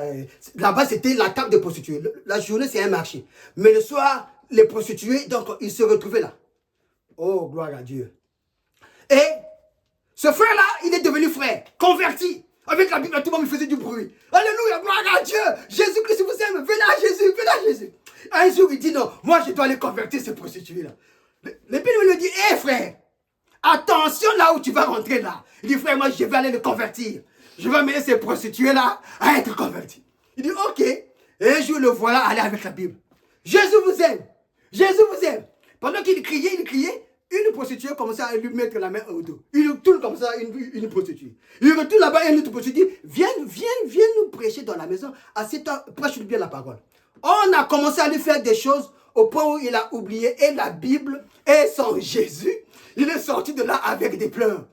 là-bas c'était la table des prostituées. La journée c'est un marché. Mais le soir, les prostituées, donc ils se retrouvaient là. Oh, gloire à Dieu. Et ce frère-là, il est devenu frère, converti. Avec la Bible, tout le monde faisait du bruit. Alléluia, gloire à Dieu. Jésus-Christ vous aime. Venez à Jésus, venez à Jésus. Un jour, il dit non, moi je dois aller convertir ces prostituées-là. Le Bible lui dit, hé frère, attention là où tu vas rentrer là. Il dit, frère, moi je vais aller le convertir. Je vais amener ces prostituées-là à être converties. Il dit, ok. Et un jour, le voilà aller avec la Bible. Jésus vous aime. Jésus vous aime. Pendant qu'il criait, une prostituée commençait à lui mettre la main au dos. Il retourne comme ça, une prostituée. Il retourne là-bas et une autre prostituée. Viens nous prêcher dans la maison. Assieds-toi, prêche-lui bien la parole. On a commencé à lui faire des choses au point où il a oublié et la Bible et son Jésus. Il est sorti de là avec des pleurs.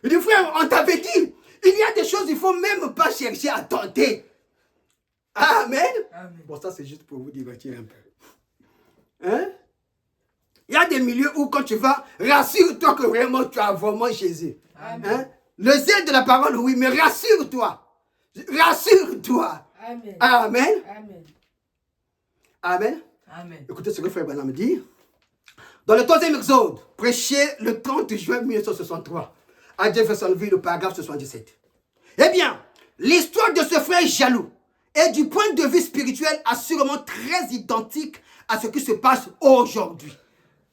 Il dit, frère, on t'avait dit, il y a des choses, il ne faut même pas chercher à tenter. Amen. Amen. Bon, ça c'est juste pour vous divertir un peu. Hein? Il y a des milieux où quand tu vas, rassure-toi que vraiment tu as vraiment Jésus. Amen. Hein? Le zèle de la parole, oui, mais rassure-toi. Rassure-toi. Amen. Amen. Amen. Amen. Amen. Écoutez ce que Frère Branham dit. Dans le 3e Exode, prêché le 30 juin 1963, à Jeffersonville, le paragraphe 77. Eh bien, l'histoire de ce frère jaloux est du point de vue spirituel assurément très identique à ce qui se passe aujourd'hui.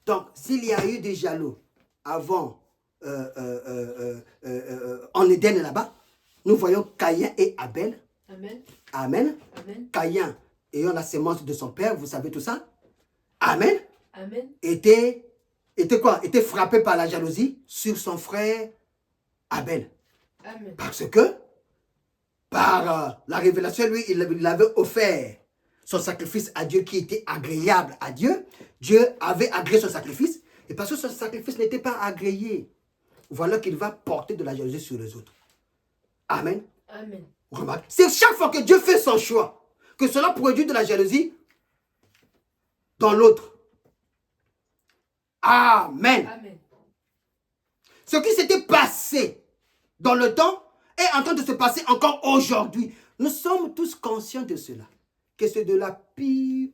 Donc, s'il y a eu des jaloux avant en Éden là-bas, nous voyons Caïn et Abel. Amen. Amen. Amen. Caïn ayant la sémence de son père, vous savez tout ça. Amen. Amen. Était quoi? Était frappé par la jalousie sur son frère Abel. Amen. Parce que, par la révélation, lui, il avait offert son sacrifice à Dieu qui était agréable à Dieu. Dieu avait agréé son sacrifice. Et parce que son sacrifice n'était pas agréé, voilà qu'il va porter de la jalousie sur les autres. Amen. Amen. Remarque, c'est chaque fois que Dieu fait son choix, que cela produit de la jalousie dans l'autre. Amen. Amen. Ce qui s'était passé dans le temps est en train de se passer encore aujourd'hui. Nous sommes tous conscients de cela. Que c'est de la pure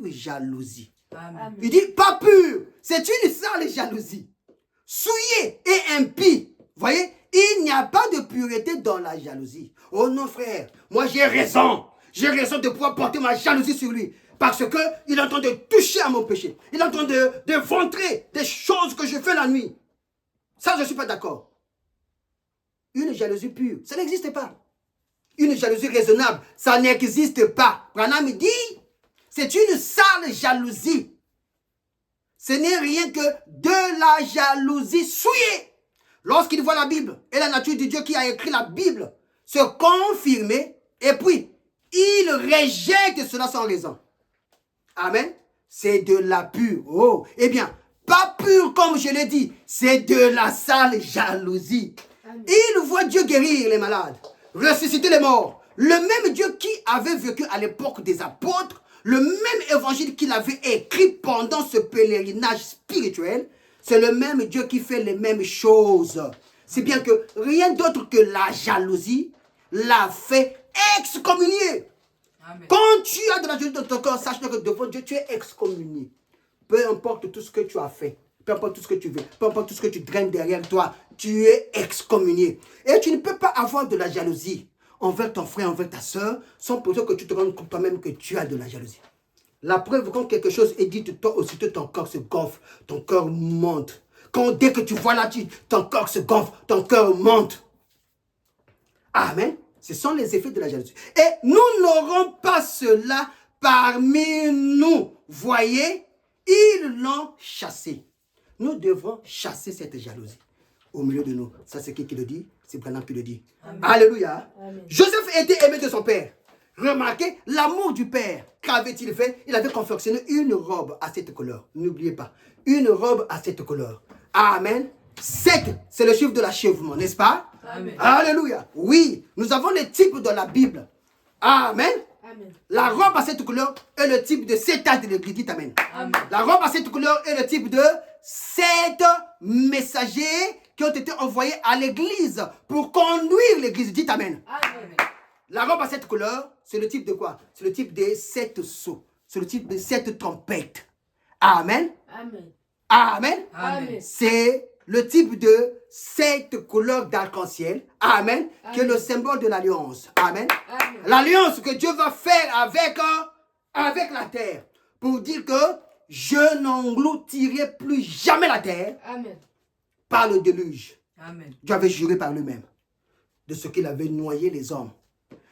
jalousie. Amen. Il dit pas pure, c'est une sale jalousie. Souillée et impie. Voyez, il n'y a pas de pureté dans la jalousie. Oh non frère, moi j'ai raison. J'ai raison de pouvoir porter ma jalousie sur lui. Parce qu'il est en train de toucher à mon péché. Il est en train de ventrer des choses que je fais la nuit. Ça, je ne suis pas d'accord. Une jalousie pure, ça n'existe pas. Une jalousie raisonnable, ça n'existe pas. Branham dit, c'est une sale jalousie. Ce n'est rien que de la jalousie souillée. Lorsqu'il voit la Bible et la nature de Dieu qui a écrit la Bible se confirmer, et puis il rejette cela sans raison. Amen. C'est de la pure. Oh, eh bien, pas pure comme je l'ai dit, c'est de la sale jalousie. Amen. Il voit Dieu guérir les malades, ressusciter les morts. Le même Dieu qui avait vécu à l'époque des apôtres, le même évangile qu'il avait écrit pendant ce pèlerinage spirituel, c'est le même Dieu qui fait les mêmes choses. C'est bien que rien d'autre que la jalousie l'a fait excommunier. Amen. Quand tu as de la jalousie dans ton cœur, sache que devant Dieu, tu es excommunié. Peu importe tout ce que tu as fait, peu importe tout ce que tu veux, peu importe tout ce que tu draines derrière toi, tu es excommunié. Et tu ne peux pas avoir de la jalousie envers ton frère, envers ta soeur, sans pour que tu te rendes compte toi-même que tu as de la jalousie. La preuve, quand quelque chose est dit de toi, aussitôt ton corps se gonfle, ton cœur monte. Dès que tu vois là, ton corps se gonfle, ton cœur monte. Amen. Ce sont les effets de la jalousie. Et nous n'aurons pas cela parmi nous. Voyez, ils l'ont chassé. Nous devrons chasser cette jalousie au milieu de nous. Ça, c'est qui le dit? C'est Branham qui le dit. Amen. Alléluia. Amen. Joseph était aimé de son père. Remarquez l'amour du père. Qu'avait-il fait? Il avait confectionné une robe à cette couleur. N'oubliez pas, une robe à cette couleur. Amen. 7, c'est le chiffre de l'achèvement, n'est-ce pas? Amen. Alléluia. Oui, nous avons les types dans la Bible. Amen. Amen. La robe à cette couleur est le type de 7 âges de l'église. Dites Amen. Amen. La robe à cette couleur est le type de 7 messagers qui ont été envoyés à l'église pour conduire l'église. Dites Amen. Amen. La robe à cette couleur, c'est le type de quoi? C'est le type des 7 sceaux. C'est le type de 7 trompettes. Amen. Amen. Amen. Amen. C'est le type de 7 couleurs d'arc-en-ciel. Amen. Qui est le Amen. symbole de l'alliance. Amen. Amen. L'alliance que Dieu va faire avec la terre. Pour dire que je n'engloutirai plus jamais la terre Amen. par le déluge. Amen. Dieu avait juré par lui-même de ce qu'il avait noyé les hommes.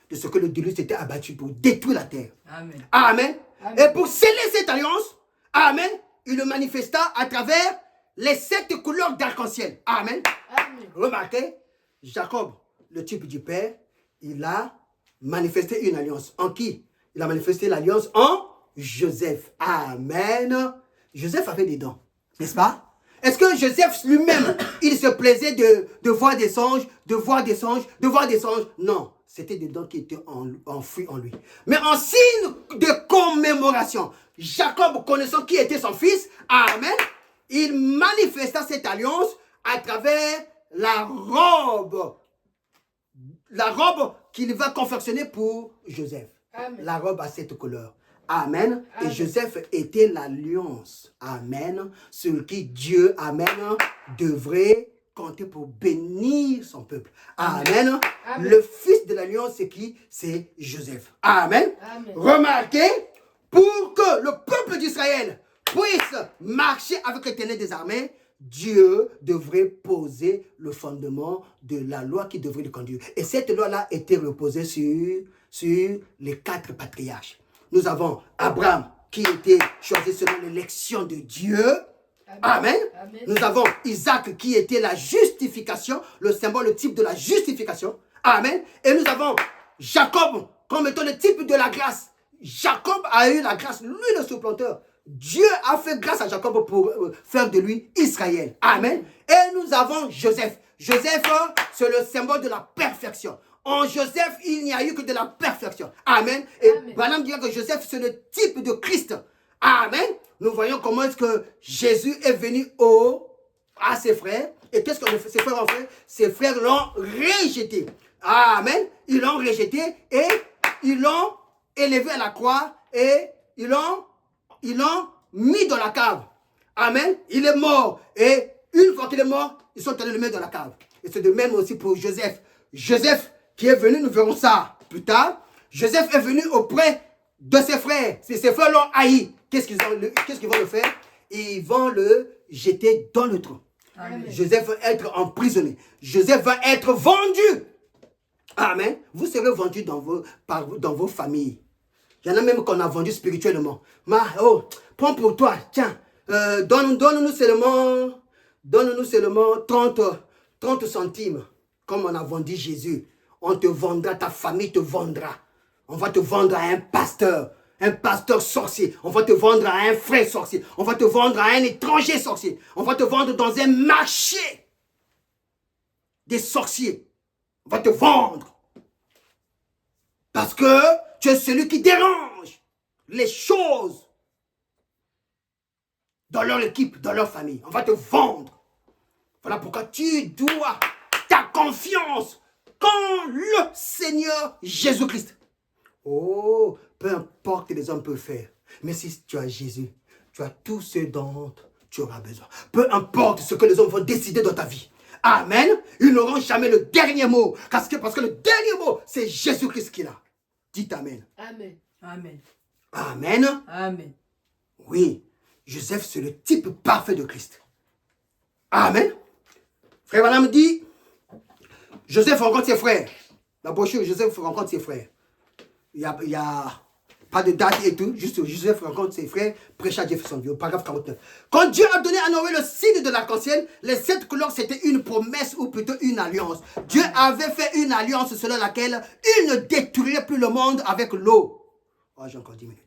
De ce que le déluge s'était abattu pour détruire la terre. Amen. Amen. Amen. Et pour sceller cette alliance, Amen, il le manifesta à travers les 7 couleurs d'arc-en-ciel. Amen. Amen. Remarquez, Jacob, le type du père, il a manifesté une alliance. En qui? Il a manifesté l'alliance en Joseph. Amen. Joseph avait des dents, n'est-ce pas? Est-ce que Joseph lui-même, il se plaisait de voir des songes, de voir des songes, de voir des songes? Non, c'était des dents qui étaient enfouies en lui. Mais en signe de commémoration, Jacob, connaissant qui était son fils, Amen, il manifesta cette alliance à travers la robe qu'il va confectionner pour Joseph. Amen. La robe à cette couleur. Amen. Amen. Et Joseph était l'alliance. Amen. Sur qui Dieu, amen, devrait compter pour bénir son peuple. Amen. Amen. Le fils de l'alliance, c'est qui? C'est Joseph. Amen. Amen. Remarquez, pour que le peuple d'Israël puisse marcher avec l'Éternel des armées, Dieu devrait poser le fondement de la loi qui devrait le conduire. Et cette loi-là était reposée sur les 4 patriarches. Nous avons Abraham qui était choisi selon l'élection de Dieu. Amen. Amen. Nous avons Isaac qui était la justification, le symbole, le type de la justification. Amen. Et nous avons Jacob comme étant le type de la grâce. Jacob a eu la grâce, lui le supplanteur. Dieu a fait grâce à Jacob pour faire de lui Israël. Amen. Et nous avons Joseph. Joseph, c'est le symbole de la perfection. En Joseph, il n'y a eu que de la perfection. Amen. Et Branham dit que Joseph, c'est le type de Christ. Amen. Nous voyons comment est-ce que Jésus est venu à ses frères. Et qu'est-ce que ses frères ont fait? Ses frères l'ont rejeté. Amen. Ils l'ont rejeté et ils l'ont élevé à la croix et ils l'ont mis dans la cave. Amen. Il est mort. Et une fois qu'il est mort, ils sont allés le mettre dans la cave. Et c'est de même aussi pour Joseph. Joseph qui est venu, nous verrons ça plus tard. Joseph est venu auprès de ses frères. Ses frères l'ont haï. Qu'est-ce qu'ils vont le faire? Ils vont le jeter dans le trou. Amen. Joseph va être emprisonné. Joseph va être vendu. Amen. Vous serez vendu dans vos familles. Il y en a même qu'on a vendu spirituellement. Prends pour toi, tiens, donne-nous seulement 30 centimes. Comme on a vendu Jésus. On te vendra, ta famille te vendra. On va te vendre à un pasteur sorcier. On va te vendre à un frère sorcier. On va te vendre à un étranger sorcier. On va te vendre dans un marché des sorciers. On va te vendre. Parce que tu es celui qui dérange les choses dans leur équipe, dans leur famille. On va te vendre. Voilà pourquoi tu dois ta confiance qu'en le Seigneur Jésus-Christ. Oh, peu importe ce que les hommes peuvent faire. Mais si tu as Jésus, tu as tout ce dont tu auras besoin. Peu importe ce que les hommes vont décider dans ta vie. Amen. Ils n'auront jamais le dernier mot. Parce que le dernier mot, c'est Jésus-Christ qui l'a. Dites Amen. Amen. Amen. Amen. Amen. Oui, Joseph, c'est le type parfait de Christ. Amen. Frère Branham dit, Joseph rencontre ses frères. La brochure, Joseph rencontre ses frères. Il y a pas de date et tout, juste Joseph rencontre ses frères, prêche à Jeffersonville, paragraphe 49. Quand Dieu a donné à Noé le signe de l'arc-en-ciel, les 7 couleurs, c'était une promesse ou plutôt une alliance. Dieu avait fait une alliance selon laquelle il ne détruirait plus le monde avec l'eau. Oh, j'ai encore 10 minutes.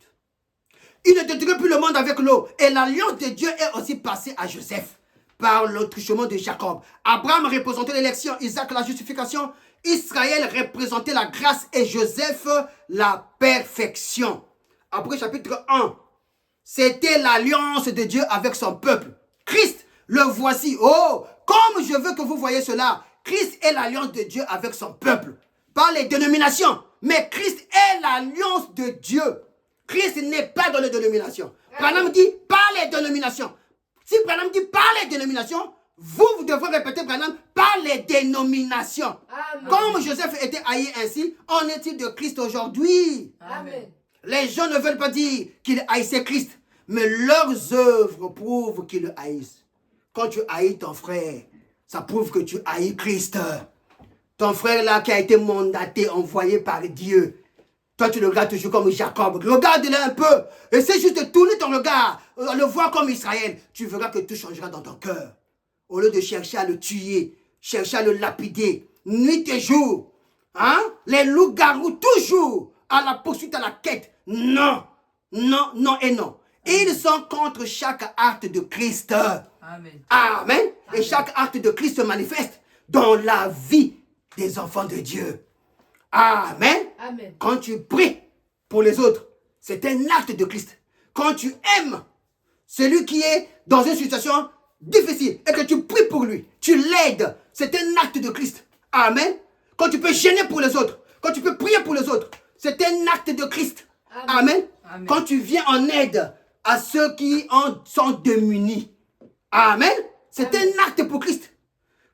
Il ne détruirait plus le monde avec l'eau. Et l'alliance de Dieu est aussi passée à Joseph par le truchement de Jacob. Abraham représentait l'élection, Isaac la justification, Israël représentait la grâce et Joseph la perfection. Après chapitre 1, c'était l'alliance de Dieu avec son peuple. Christ, le voici. Oh, comme je veux que vous voyez cela. Christ est l'alliance de Dieu avec son peuple. Par les dénominations. Mais Christ est l'alliance de Dieu. Christ n'est pas dans les dénominations. Branham dit par les dénominations. Si Branham dit par les dénominations, vous devrez répéter Branham par les dénominations. Amen. Comme Joseph était haï ainsi, en est-il de Christ aujourd'hui? Amen. Les gens ne veulent pas dire qu'ils haïssaient Christ, mais leurs œuvres prouvent qu'ils le haïssent. Quand tu haïs ton frère, ça prouve que tu haïs Christ. Ton frère là qui a été mandaté, envoyé par Dieu. Toi, tu le regardes toujours comme Jacob. Regarde-le un peu. Essaie juste de tourner ton regard. Le voir comme Israël. Tu verras que tout changera dans ton cœur. Au lieu de chercher à le tuer, chercher à le lapider, nuit et jour. Hein? Les loups-garous toujours à la poursuite, à la quête. Non, non, non et non. Ils sont contre chaque acte de Christ. Amen. Amen. Et chaque acte de Christ se manifeste dans la vie des enfants de Dieu. Amen. Amen. Quand tu pries pour les autres, c'est un acte de Christ. Quand tu aimes celui qui est dans une situation difficile et que tu pries pour lui, tu tu l'aides, c'est un acte de Christ. Amen. Quand tu peux gêner pour les autres, quand tu peux prier pour les autres, c'est un acte de Christ. Amen. Amen. Quand tu viens en aide à ceux qui sont démunis. Amen. C'est un acte pour Christ.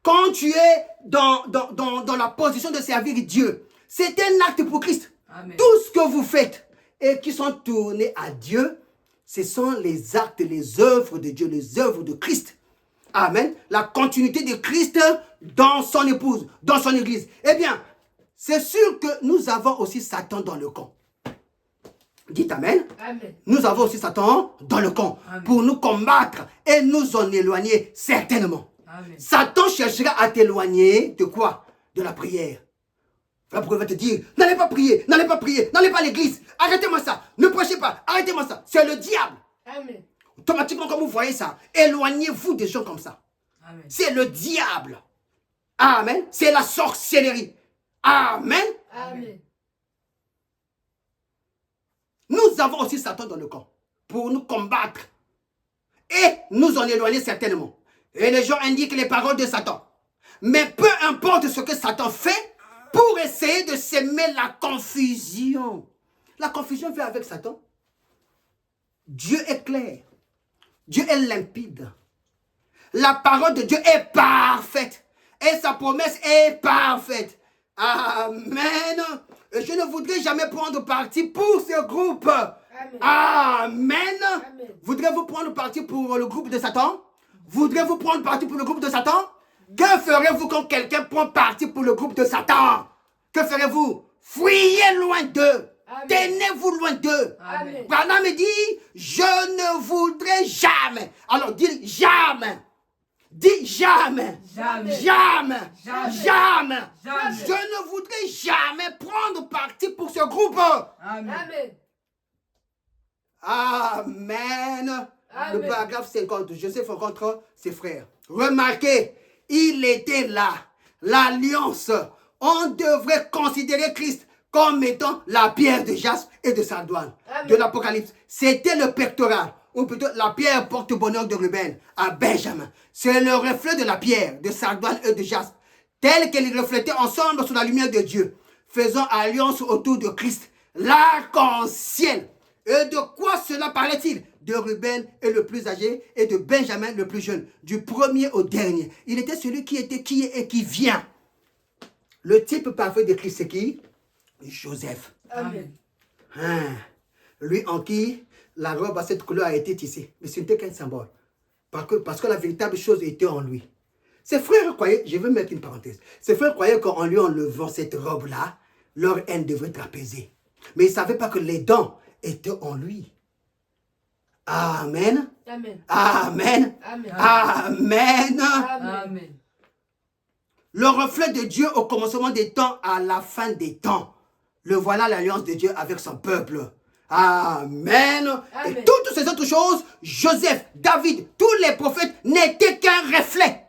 Quand tu es dans la position de servir Dieu, c'est un acte pour Christ. Amen. Tout ce que vous faites et qui sont tournés à Dieu, ce sont les actes, les œuvres de Dieu, les œuvres de Christ. Amen. La continuité de Christ dans son épouse, dans son église. Eh bien, c'est sûr que nous avons aussi Satan dans le camp. Dites Amen. Amen. Nous avons aussi Satan dans le camp pour nous combattre et nous en éloigner certainement. Amen. Satan cherchera à t'éloigner de quoi? De la prière. La prière va te dire, n'allez pas prier, n'allez pas prier, n'allez pas à l'église, arrêtez-moi ça, ne prêchez pas, arrêtez-moi ça. C'est le diable. Amen. Automatiquement, quand vous voyez ça, éloignez-vous des gens comme ça. C'est le diable. Amen. C'est la sorcellerie. Amen. Amen. Nous avons aussi Satan dans le camp pour nous combattre et nous en éloigner certainement. Et les gens indiquent les paroles de Satan. Mais peu importe ce que Satan fait pour essayer de semer la confusion. La confusion vient avec Satan. Dieu est clair. Dieu est limpide. La parole de Dieu est parfaite. Et sa promesse est parfaite. Amen. Et je ne voudrais jamais prendre parti pour ce groupe. Amen. Amen. Amen. Voudrez-vous prendre parti pour le groupe de Satan? Voudrez-vous prendre parti pour le groupe de Satan? Que ferez-vous quand quelqu'un prend parti pour le groupe de Satan? Que ferez-vous? Fuyez loin d'eux. Tenez-vous loin d'eux. Branham me dit, je ne voudrais jamais. Alors dis jamais. Dis jamais. Jamais. Jamais. Jamais. Jamais. Jamais. Je ne voudrais jamais prendre parti pour ce groupe. Amen. Amen. Amen. Le paragraphe 50, Joseph rencontre ses frères. Remarquez, il était là. L'alliance. On devrait considérer Christ comme étant la pierre de jaspe et de sardoine de l'Apocalypse. C'était le pectoral, ou plutôt la pierre porte-bonheur de Ruben à Benjamin. C'est le reflet de la pierre de sardoine et de jaspe, tel qu'elle reflétait ensemble sous la lumière de Dieu, faisant alliance autour de Christ, l'arc-en-ciel. Et de quoi cela parlait-il? De Ruben est le plus âgé et de Benjamin le plus jeune, du premier au dernier. Il était celui qui était, qui est et qui vient. Le type parfait de Christ, c'est qui? Joseph. Amen. Lui en qui la robe à cette couleur a été tissée. Mais ce n'était qu'un symbole. Parce que la véritable chose était en lui. Ses frères croyaient, je veux mettre une parenthèse, ses frères croyaient qu'en lui enlevant cette robe-là, leur haine devrait être apaisée. Mais ils ne savaient pas que les dents étaient en lui. Amen. Amen. Amen. Amen. Amen. Amen. Le reflet de Dieu au commencement des temps, à la fin des temps. Le voilà l'alliance de Dieu avec son peuple. Amen. Amen. Et toutes ces autres choses, Joseph, David, tous les prophètes n'étaient qu'un reflet.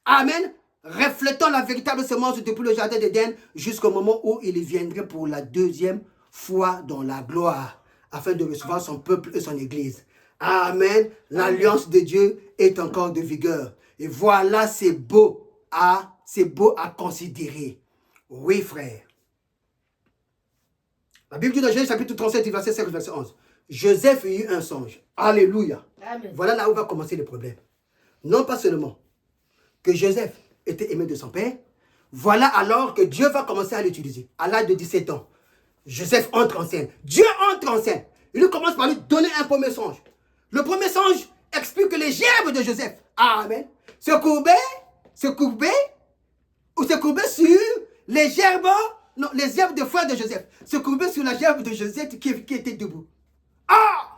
Amen. Reflétant la véritable semence depuis le jardin d'Éden jusqu'au moment où il viendrait pour la deuxième fois dans la gloire, afin de recevoir son peuple et son église. Amen. L'alliance de Dieu est encore de vigueur. Et voilà, c'est beau à considérer. Oui, frère. La Bible dit dans Genèse chapitre 37, verset 5, verset 11. Joseph eut un songe. Alléluia. Amen. Voilà là où va commencer le problème. Non pas seulement que Joseph était aimé de son père, voilà alors que Dieu va commencer à l'utiliser. À l'âge de 17 ans, Joseph entre en scène. Dieu entre en scène. Il commence par lui donner un premier songe. Le premier songe explique que les gerbes de Joseph, amen, se courbaient sur les gerbes, non, les herbes de frères de Joseph, se courbaient sur la gerbe de Joseph qui était debout. Ah!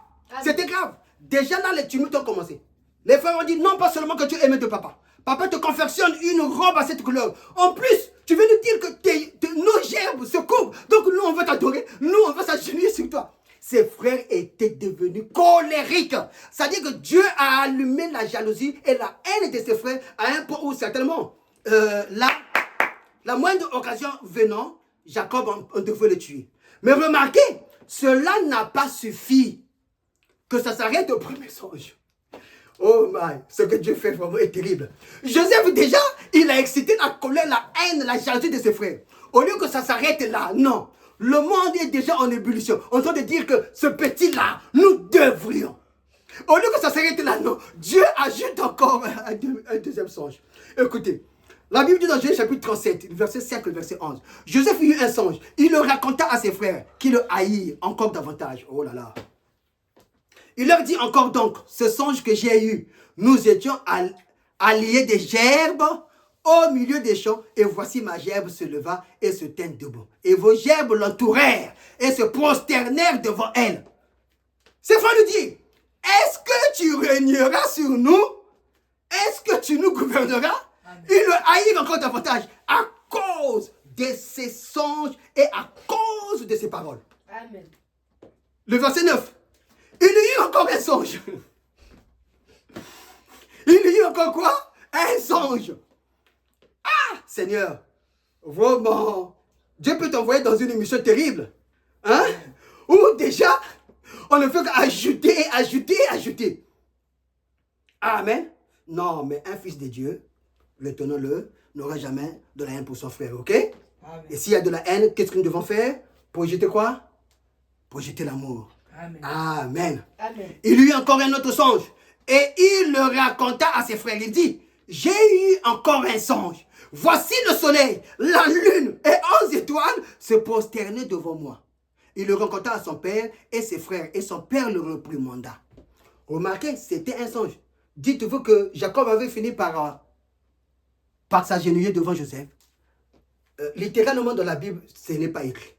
C'était grave. Déjà là, les tumultes ont commencé. Les frères ont dit, non pas seulement que tu es aimé de papa. Papa te confectionne une robe à cette couleur. En plus, tu veux nous dire que nos gerbes se courbent. Donc nous, on va t'adorer. Nous, on va s'agenouiller sur toi. Ses frères étaient devenus colériques. C'est-à-dire que Dieu a allumé la jalousie et la haine de ses frères à un point où certainement, la moindre occasion venant, Jacob, on devait le tuer. Mais remarquez, cela n'a pas suffi que ça s'arrête au premier songe. Oh my, ce que Dieu fait vraiment est terrible. Joseph déjà, il a excité la colère, la haine, la jalousie de ses frères. Au lieu que ça s'arrête là, non. Le monde est déjà en ébullition. En train de dire que ce petit-là, nous devrions. Au lieu que ça s'arrête là, non. Dieu ajoute encore un deuxième songe. Écoutez, la Bible dit dans Genèse chapitre 37, verset 5 et verset 11. Joseph eut un songe. Il le raconta à ses frères qui le haïrent encore davantage. Oh là là. Il leur dit encore donc, ce songe que j'ai eu, nous étions alliés des gerbes au milieu des champs, et voici ma gerbe se leva et se tint debout. Et vos gerbes l'entourèrent et se prosternèrent devant elle. C'est frère nous dit, est-ce que tu régneras sur nous? Est-ce que tu nous gouverneras? Amen. Il le haït encore davantage à cause de ses songes et à cause de ses paroles. Amen. Le verset 9. Il y eut encore un songe. Il y eut encore quoi? Un songe. Ah, Seigneur, vraiment, Dieu peut t'envoyer dans une émission terrible. Hein? Où déjà, on ne fait qu'ajouter, ajouter, ajouter. Amen. Non, mais un fils de Dieu, retenons-le, n'aura jamais de la haine pour son frère, ok? Amen. Et s'il y a de la haine, qu'est-ce que nous devons faire? Projeter quoi? Projeter l'amour. Amen. Amen. Amen. Il eut encore un autre songe. Et il le raconta à ses frères. Il dit, j'ai eu encore un songe. Voici le soleil, la lune et 11 étoiles se prosternaient devant moi. Il le raconta à son père et ses frères. Et son père le réprimanda. Remarquez, c'était un songe. Dites-vous que Jacob avait fini par s'agenouiller devant Joseph. Littéralement dans la Bible, ce n'est pas écrit.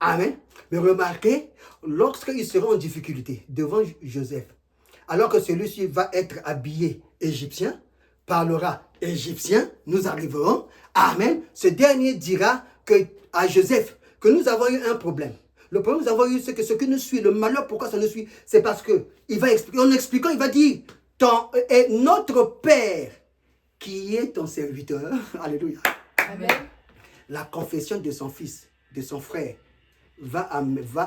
Amen. Mais remarquez, lorsqu'il sera en difficulté devant Joseph, alors que celui-ci va être habillé égyptien, parlera égyptien, nous arriverons. Amen. Ce dernier dira à Joseph que nous avons eu un problème. Le problème que nous avons eu, c'est que ce qui nous suit, le malheur, pourquoi ça nous suit, c'est parce que il va expliquer, en expliquant, il va dire, et notre Père qui est ton serviteur. Alléluia. Amen. La confession de son fils, de son frère, va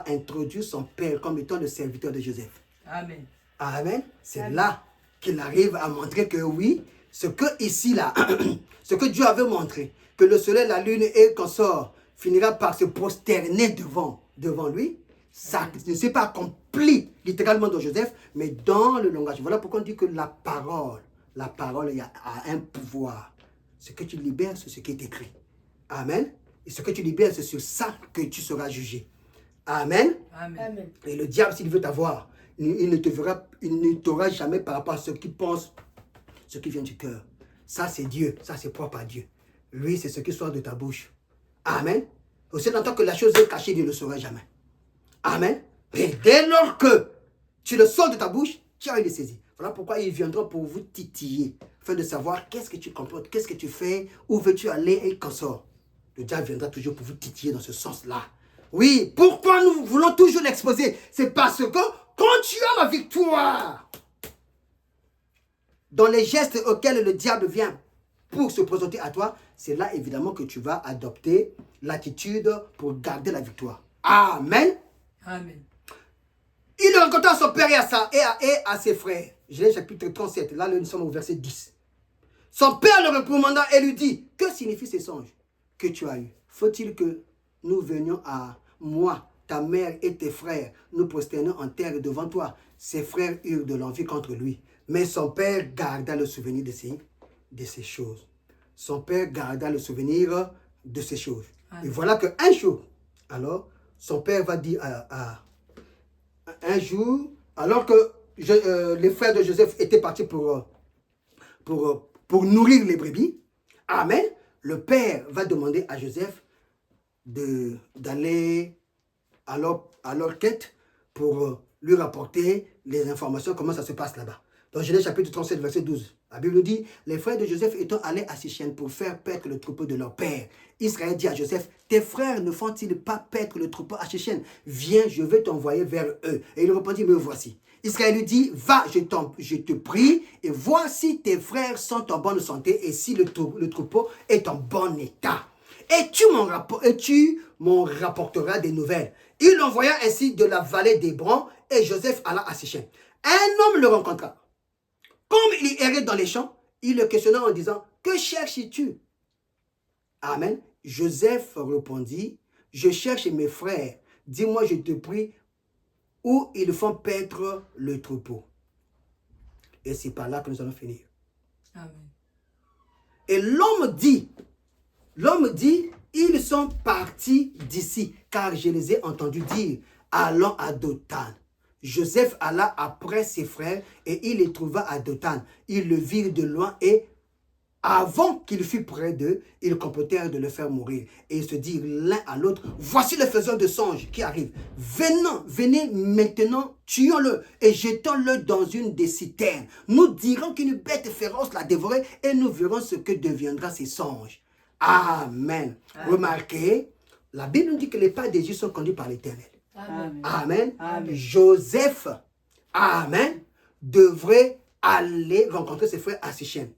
introduire son père comme étant le serviteur de Joseph. Amen. Amen. C'est là qu'il arrive à montrer que oui, ce que ici là, ce que Dieu avait montré, que le soleil, la lune et consort finira par se prosterner devant lui, ça ne s'est pas accompli littéralement dans Joseph, mais dans le langage. Voilà pourquoi on dit que la parole a un pouvoir. Ce que tu libères, c'est ce qui est écrit. Amen. Et ce que tu libères, c'est sur ça que tu seras jugé. Amen. Amen. Et le diable, s'il veut t'avoir, il ne t'aura jamais par rapport à ce qu'il pense, ce qui vient du cœur. Ça, c'est Dieu. Ça, c'est propre à Dieu. Lui, c'est ce qui sort de ta bouche. Amen. Aussi longtemps que la chose est cachée, il ne le saura jamais. Amen. Et dès lors que tu le sors de ta bouche, tu as eu les saisies. Voilà pourquoi il viendra pour vous titiller, afin de savoir qu'est-ce que tu comportes, qu'est-ce que tu fais, où veux-tu aller et qu'en sort. Le diable viendra toujours pour vous titiller dans ce sens-là. Oui, pourquoi nous voulons toujours l'exposer? C'est parce que quand tu as la victoire, dans les gestes auxquels le diable vient pour se présenter à toi, c'est là évidemment que tu vas adopter l'attitude pour garder la victoire. Amen. Amen. Il le rencontra à son père et à ses frères. Genèse chapitre 37, là nous sommes au verset 10. Son père le recommanda et lui dit, que signifient ces songes que tu as eus? Faut-il que nous venions à moi, ta mère et tes frères, nous prosternons en terre devant toi? Ses frères eurent de l'envie contre lui, mais son père garda le souvenir de ces choses. Son père garda le souvenir de ces choses. Amen. Et voilà qu'un jour, alors, son père va dire un jour, alors que les frères de Joseph étaient partis pour nourrir les brebis, amen, le père va demander à Joseph d'aller à leur quête pour lui rapporter les informations, comment ça se passe là-bas. Dans Genèse chapitre 37, verset 12, la Bible nous dit, les frères de Joseph étant allés à Sichem pour faire paître le troupeau de leur père. Israël dit à Joseph, tes frères ne font-ils pas paître le troupeau à Sichem? Viens, je vais t'envoyer vers eux. Et il répondit, me voici. Israël lui dit, va, je te prie, et vois si tes frères sont en bonne santé et si le troupeau est en bon état. Et tu m'en rapporteras des nouvelles. Il envoya ainsi de la vallée d'Hébron et Joseph alla à Sichem. Un homme le rencontra. comme il errait dans les champs, il le questionna en disant, que cherches-tu? Amen. Joseph répondit, je cherche mes frères. Dis-moi, je te prie, où ils font paître le troupeau. Et c'est par là que nous allons finir. Amen. Et l'homme dit, ils sont partis d'ici, car je les ai entendus dire, allons à Dothan. Joseph alla après ses frères et il les trouva à Dothan. Ils le virent de loin et avant qu'il fût près d'eux, ils complotèrent de le faire mourir. Et ils se dirent l'un à l'autre, voici le faiseur de songes qui arrive. Venez maintenant, tuons-le et jetons-le dans une des citernes. Nous dirons qu'une bête féroce l'a dévoré et nous verrons ce que deviendra ces songes. Amen. Amen. Remarquez, la Bible nous dit que les pas des yeux sont conduits par l'Éternel. Amen. Amen. Amen. Joseph, amen, devrait aller rencontrer ses frères à Sichem.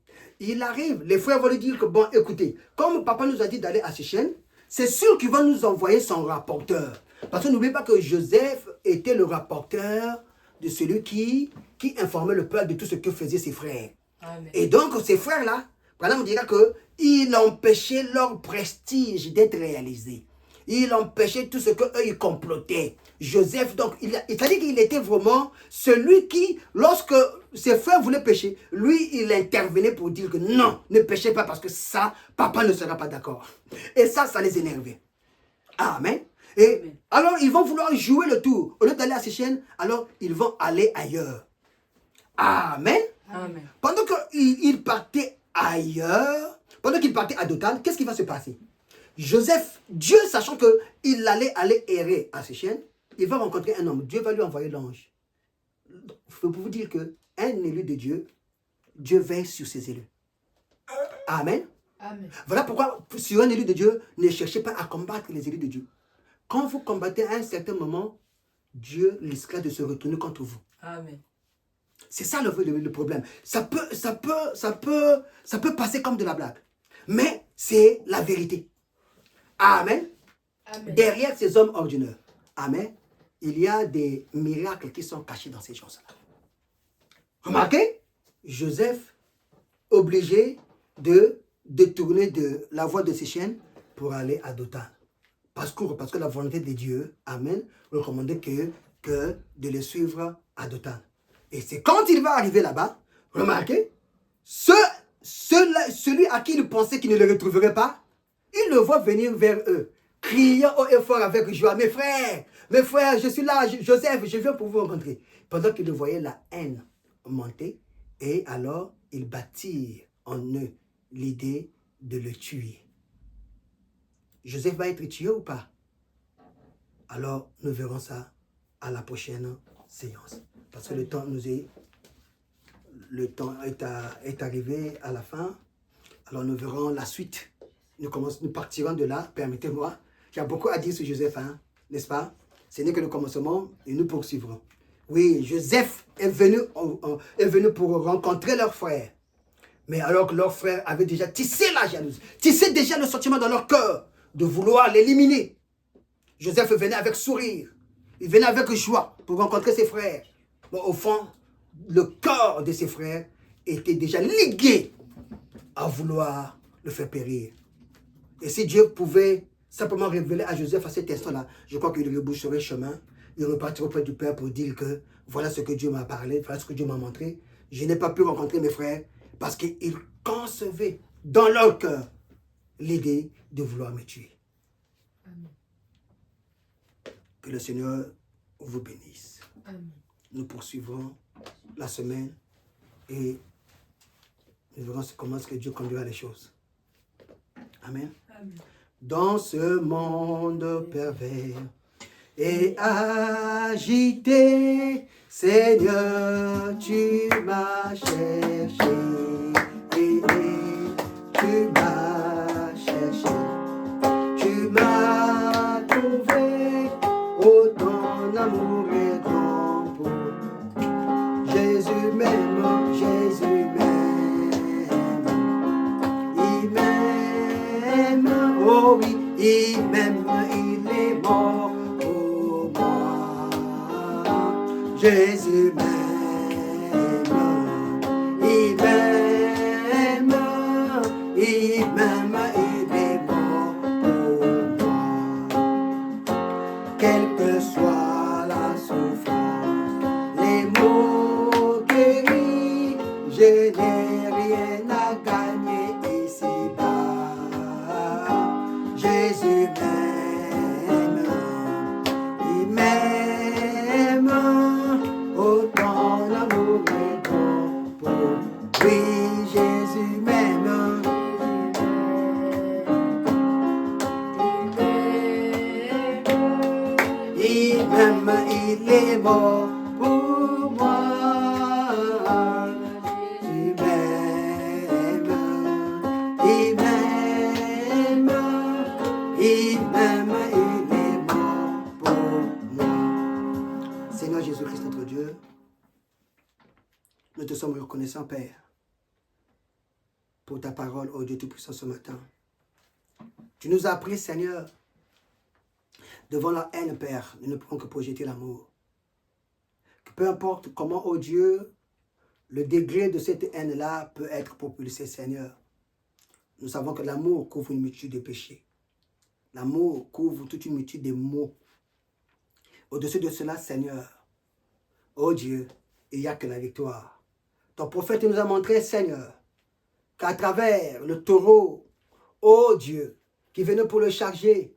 Il arrive, les frères vont lui dire que, bon, écoutez, comme papa nous a dit d'aller à Sichem, c'est sûr qu'il va nous envoyer son rapporteur. Parce que n'oubliez pas que Joseph était le rapporteur de celui qui informait le peuple de tout ce que faisaient ses frères. Amen. Et donc, ces frères-là, on dira qu'il empêchait leur prestige d'être réalisé. Il empêchait tout ce qu'eux, ils complotaient. Joseph, donc, c'est-à-dire qu'il était vraiment celui qui, lorsque ses frères voulaient pécher, lui, il intervenait pour dire que non, ne péchez pas parce que ça, papa ne sera pas d'accord. Et ça les énervait. Amen. Et Amen. alors, ils vont vouloir jouer le tour. Au lieu d'aller à Sichem, alors, ils vont aller ailleurs. Amen. Amen. Pendant qu'il partait ailleurs, pendant qu'il partait à Dothan, qu'est-ce qui va se passer? Joseph, Dieu sachant qu'il allait errer à Sichem, il va rencontrer un homme. Dieu va lui envoyer l'ange. Il faut vous dire qu'un élu de Dieu, Dieu veille sur ses élus. Amen. Amen. Voilà pourquoi, sur un élu de Dieu, ne cherchez pas à combattre les élus de Dieu. Quand vous combattez à un certain moment, Dieu risquera de se retourner contre vous. Amen. C'est ça le problème. Ça peut passer comme de la blague. Mais c'est la vérité. Amen. Amen. Derrière ces hommes ordinaires, amen, il y a des miracles qui sont cachés dans ces choses-là. Remarquez, Joseph, obligé de détourner de la voie de Sichem pour aller à Dothan. Parce que la volonté de Dieu, amen, recommandait que de le suivre à Dothan. Et c'est quand il va arriver là-bas, remarquez, celui à qui il pensait qu'il ne le retrouverait pas, il le voit venir vers eux, criant haut et fort avec joie, mes frères, je suis là, Joseph, je viens pour vous rencontrer. Pendant qu'il le voyait, la haine monter, et alors ils bâtirent en eux l'idée de le tuer. Joseph va être tué ou pas? Alors nous verrons ça à la prochaine séance. Parce que le temps est arrivé à la fin. Alors nous verrons la suite. Nous partirons de là, permettez-moi. Il y a beaucoup à dire sur Joseph, hein, n'est-ce pas? Ce n'est que le commencement et nous poursuivrons. Oui, Joseph est venu pour rencontrer leur frère. Mais alors que leur frère avait déjà tissé la jalousie, tissé déjà le sentiment dans leur cœur de vouloir l'éliminer. Joseph venait avec sourire, il venait avec joie pour rencontrer ses frères. Bon, au fond, le corps de ses frères était déjà ligué à vouloir le faire périr. Et si Dieu pouvait simplement révéler à Joseph à cet instant-là, je crois qu'il reboucherait chemin, il repartirait auprès du Père pour dire que voilà ce que Dieu m'a parlé, voilà ce que Dieu m'a montré. Je n'ai pas pu rencontrer mes frères parce qu'ils concevaient dans leur cœur l'idée de vouloir me tuer. Amen. Que le Seigneur vous bénisse. Amen. Nous poursuivrons la semaine et nous verrons comment est-ce que Dieu conduira les choses. Amen. Amen. Dans ce monde pervers et agité, Seigneur, tu m'as cherché et tu m'as cherché. Tu m'as trouvé, oh ton amour est grand pour Jésus m'aime, Jésus m'aime. Il m'aime, oh oui, il m'aime, il est mort pour moi. Jésus m'aime, m'aime, il est mort pour moi. Il m'aime, il m'aime, il m'aime, il est mort pour moi. Seigneur Jésus-Christ, notre Dieu, nous te sommes reconnaissants, Père, pour ta parole, ô Dieu Tout-Puissant, ce matin. Tu nous as appris, Seigneur, devant la haine, Père, nous ne pouvons que projeter l'amour. Que peu importe comment, ô Dieu, le degré de cette haine-là peut être propulsé, Seigneur. Nous savons que l'amour couvre une multitude de péchés. L'amour couvre toute une multitude de maux. Au-dessus de cela, Seigneur, ô Dieu, il n'y a que la victoire. Ton prophète nous a montré, Seigneur, qu'à travers le taureau, ô Dieu, qui venait pour le charger,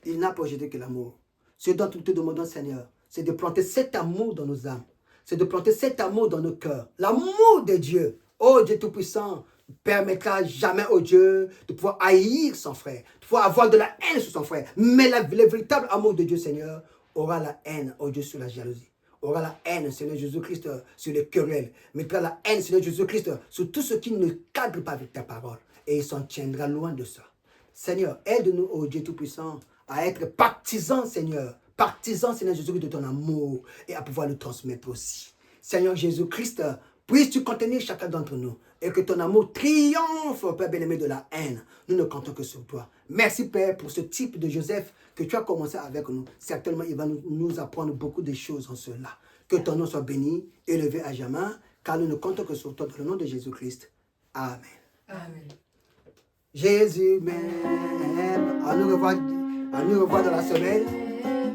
il n'a projeté que l'amour. Ce dont nous te demandons, Seigneur, c'est de planter cet amour dans nos âmes. C'est de planter cet amour dans nos cœurs. L'amour de Dieu, ô Dieu Tout-Puissant, ne permettra jamais, ô Dieu, de pouvoir haïr son frère, de pouvoir avoir de la haine sur son frère. Mais le véritable amour de Dieu, Seigneur, aura la haine, ô Dieu, sur la jalousie. Aura la haine, Seigneur Jésus-Christ, sur les querelles. Mettra la haine, Seigneur Jésus-Christ, sur tout ce qui ne cadre pas avec ta parole. Et il s'en tiendra loin de ça. Seigneur, aide-nous, ô Dieu Tout-Puissant, à être partisans, Seigneur, Jésus-Christ, de ton amour et à pouvoir le transmettre aussi. Seigneur Jésus-Christ, puisses-tu contenir chacun d'entre nous et que ton amour triomphe, Père bien-aimé, de la haine. Nous ne comptons que sur toi. Merci, Père, pour ce type de Joseph que tu as commencé avec nous. Certainement, il va nous apprendre beaucoup de choses en cela. Que ton nom soit béni, élevé à jamais, car nous ne comptons que sur toi, dans le nom de Jésus-Christ. Amen. Amen. Jésus m'aime. À nous revoir dans la semaine.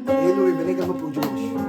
Et nous revenons également pour dimanche.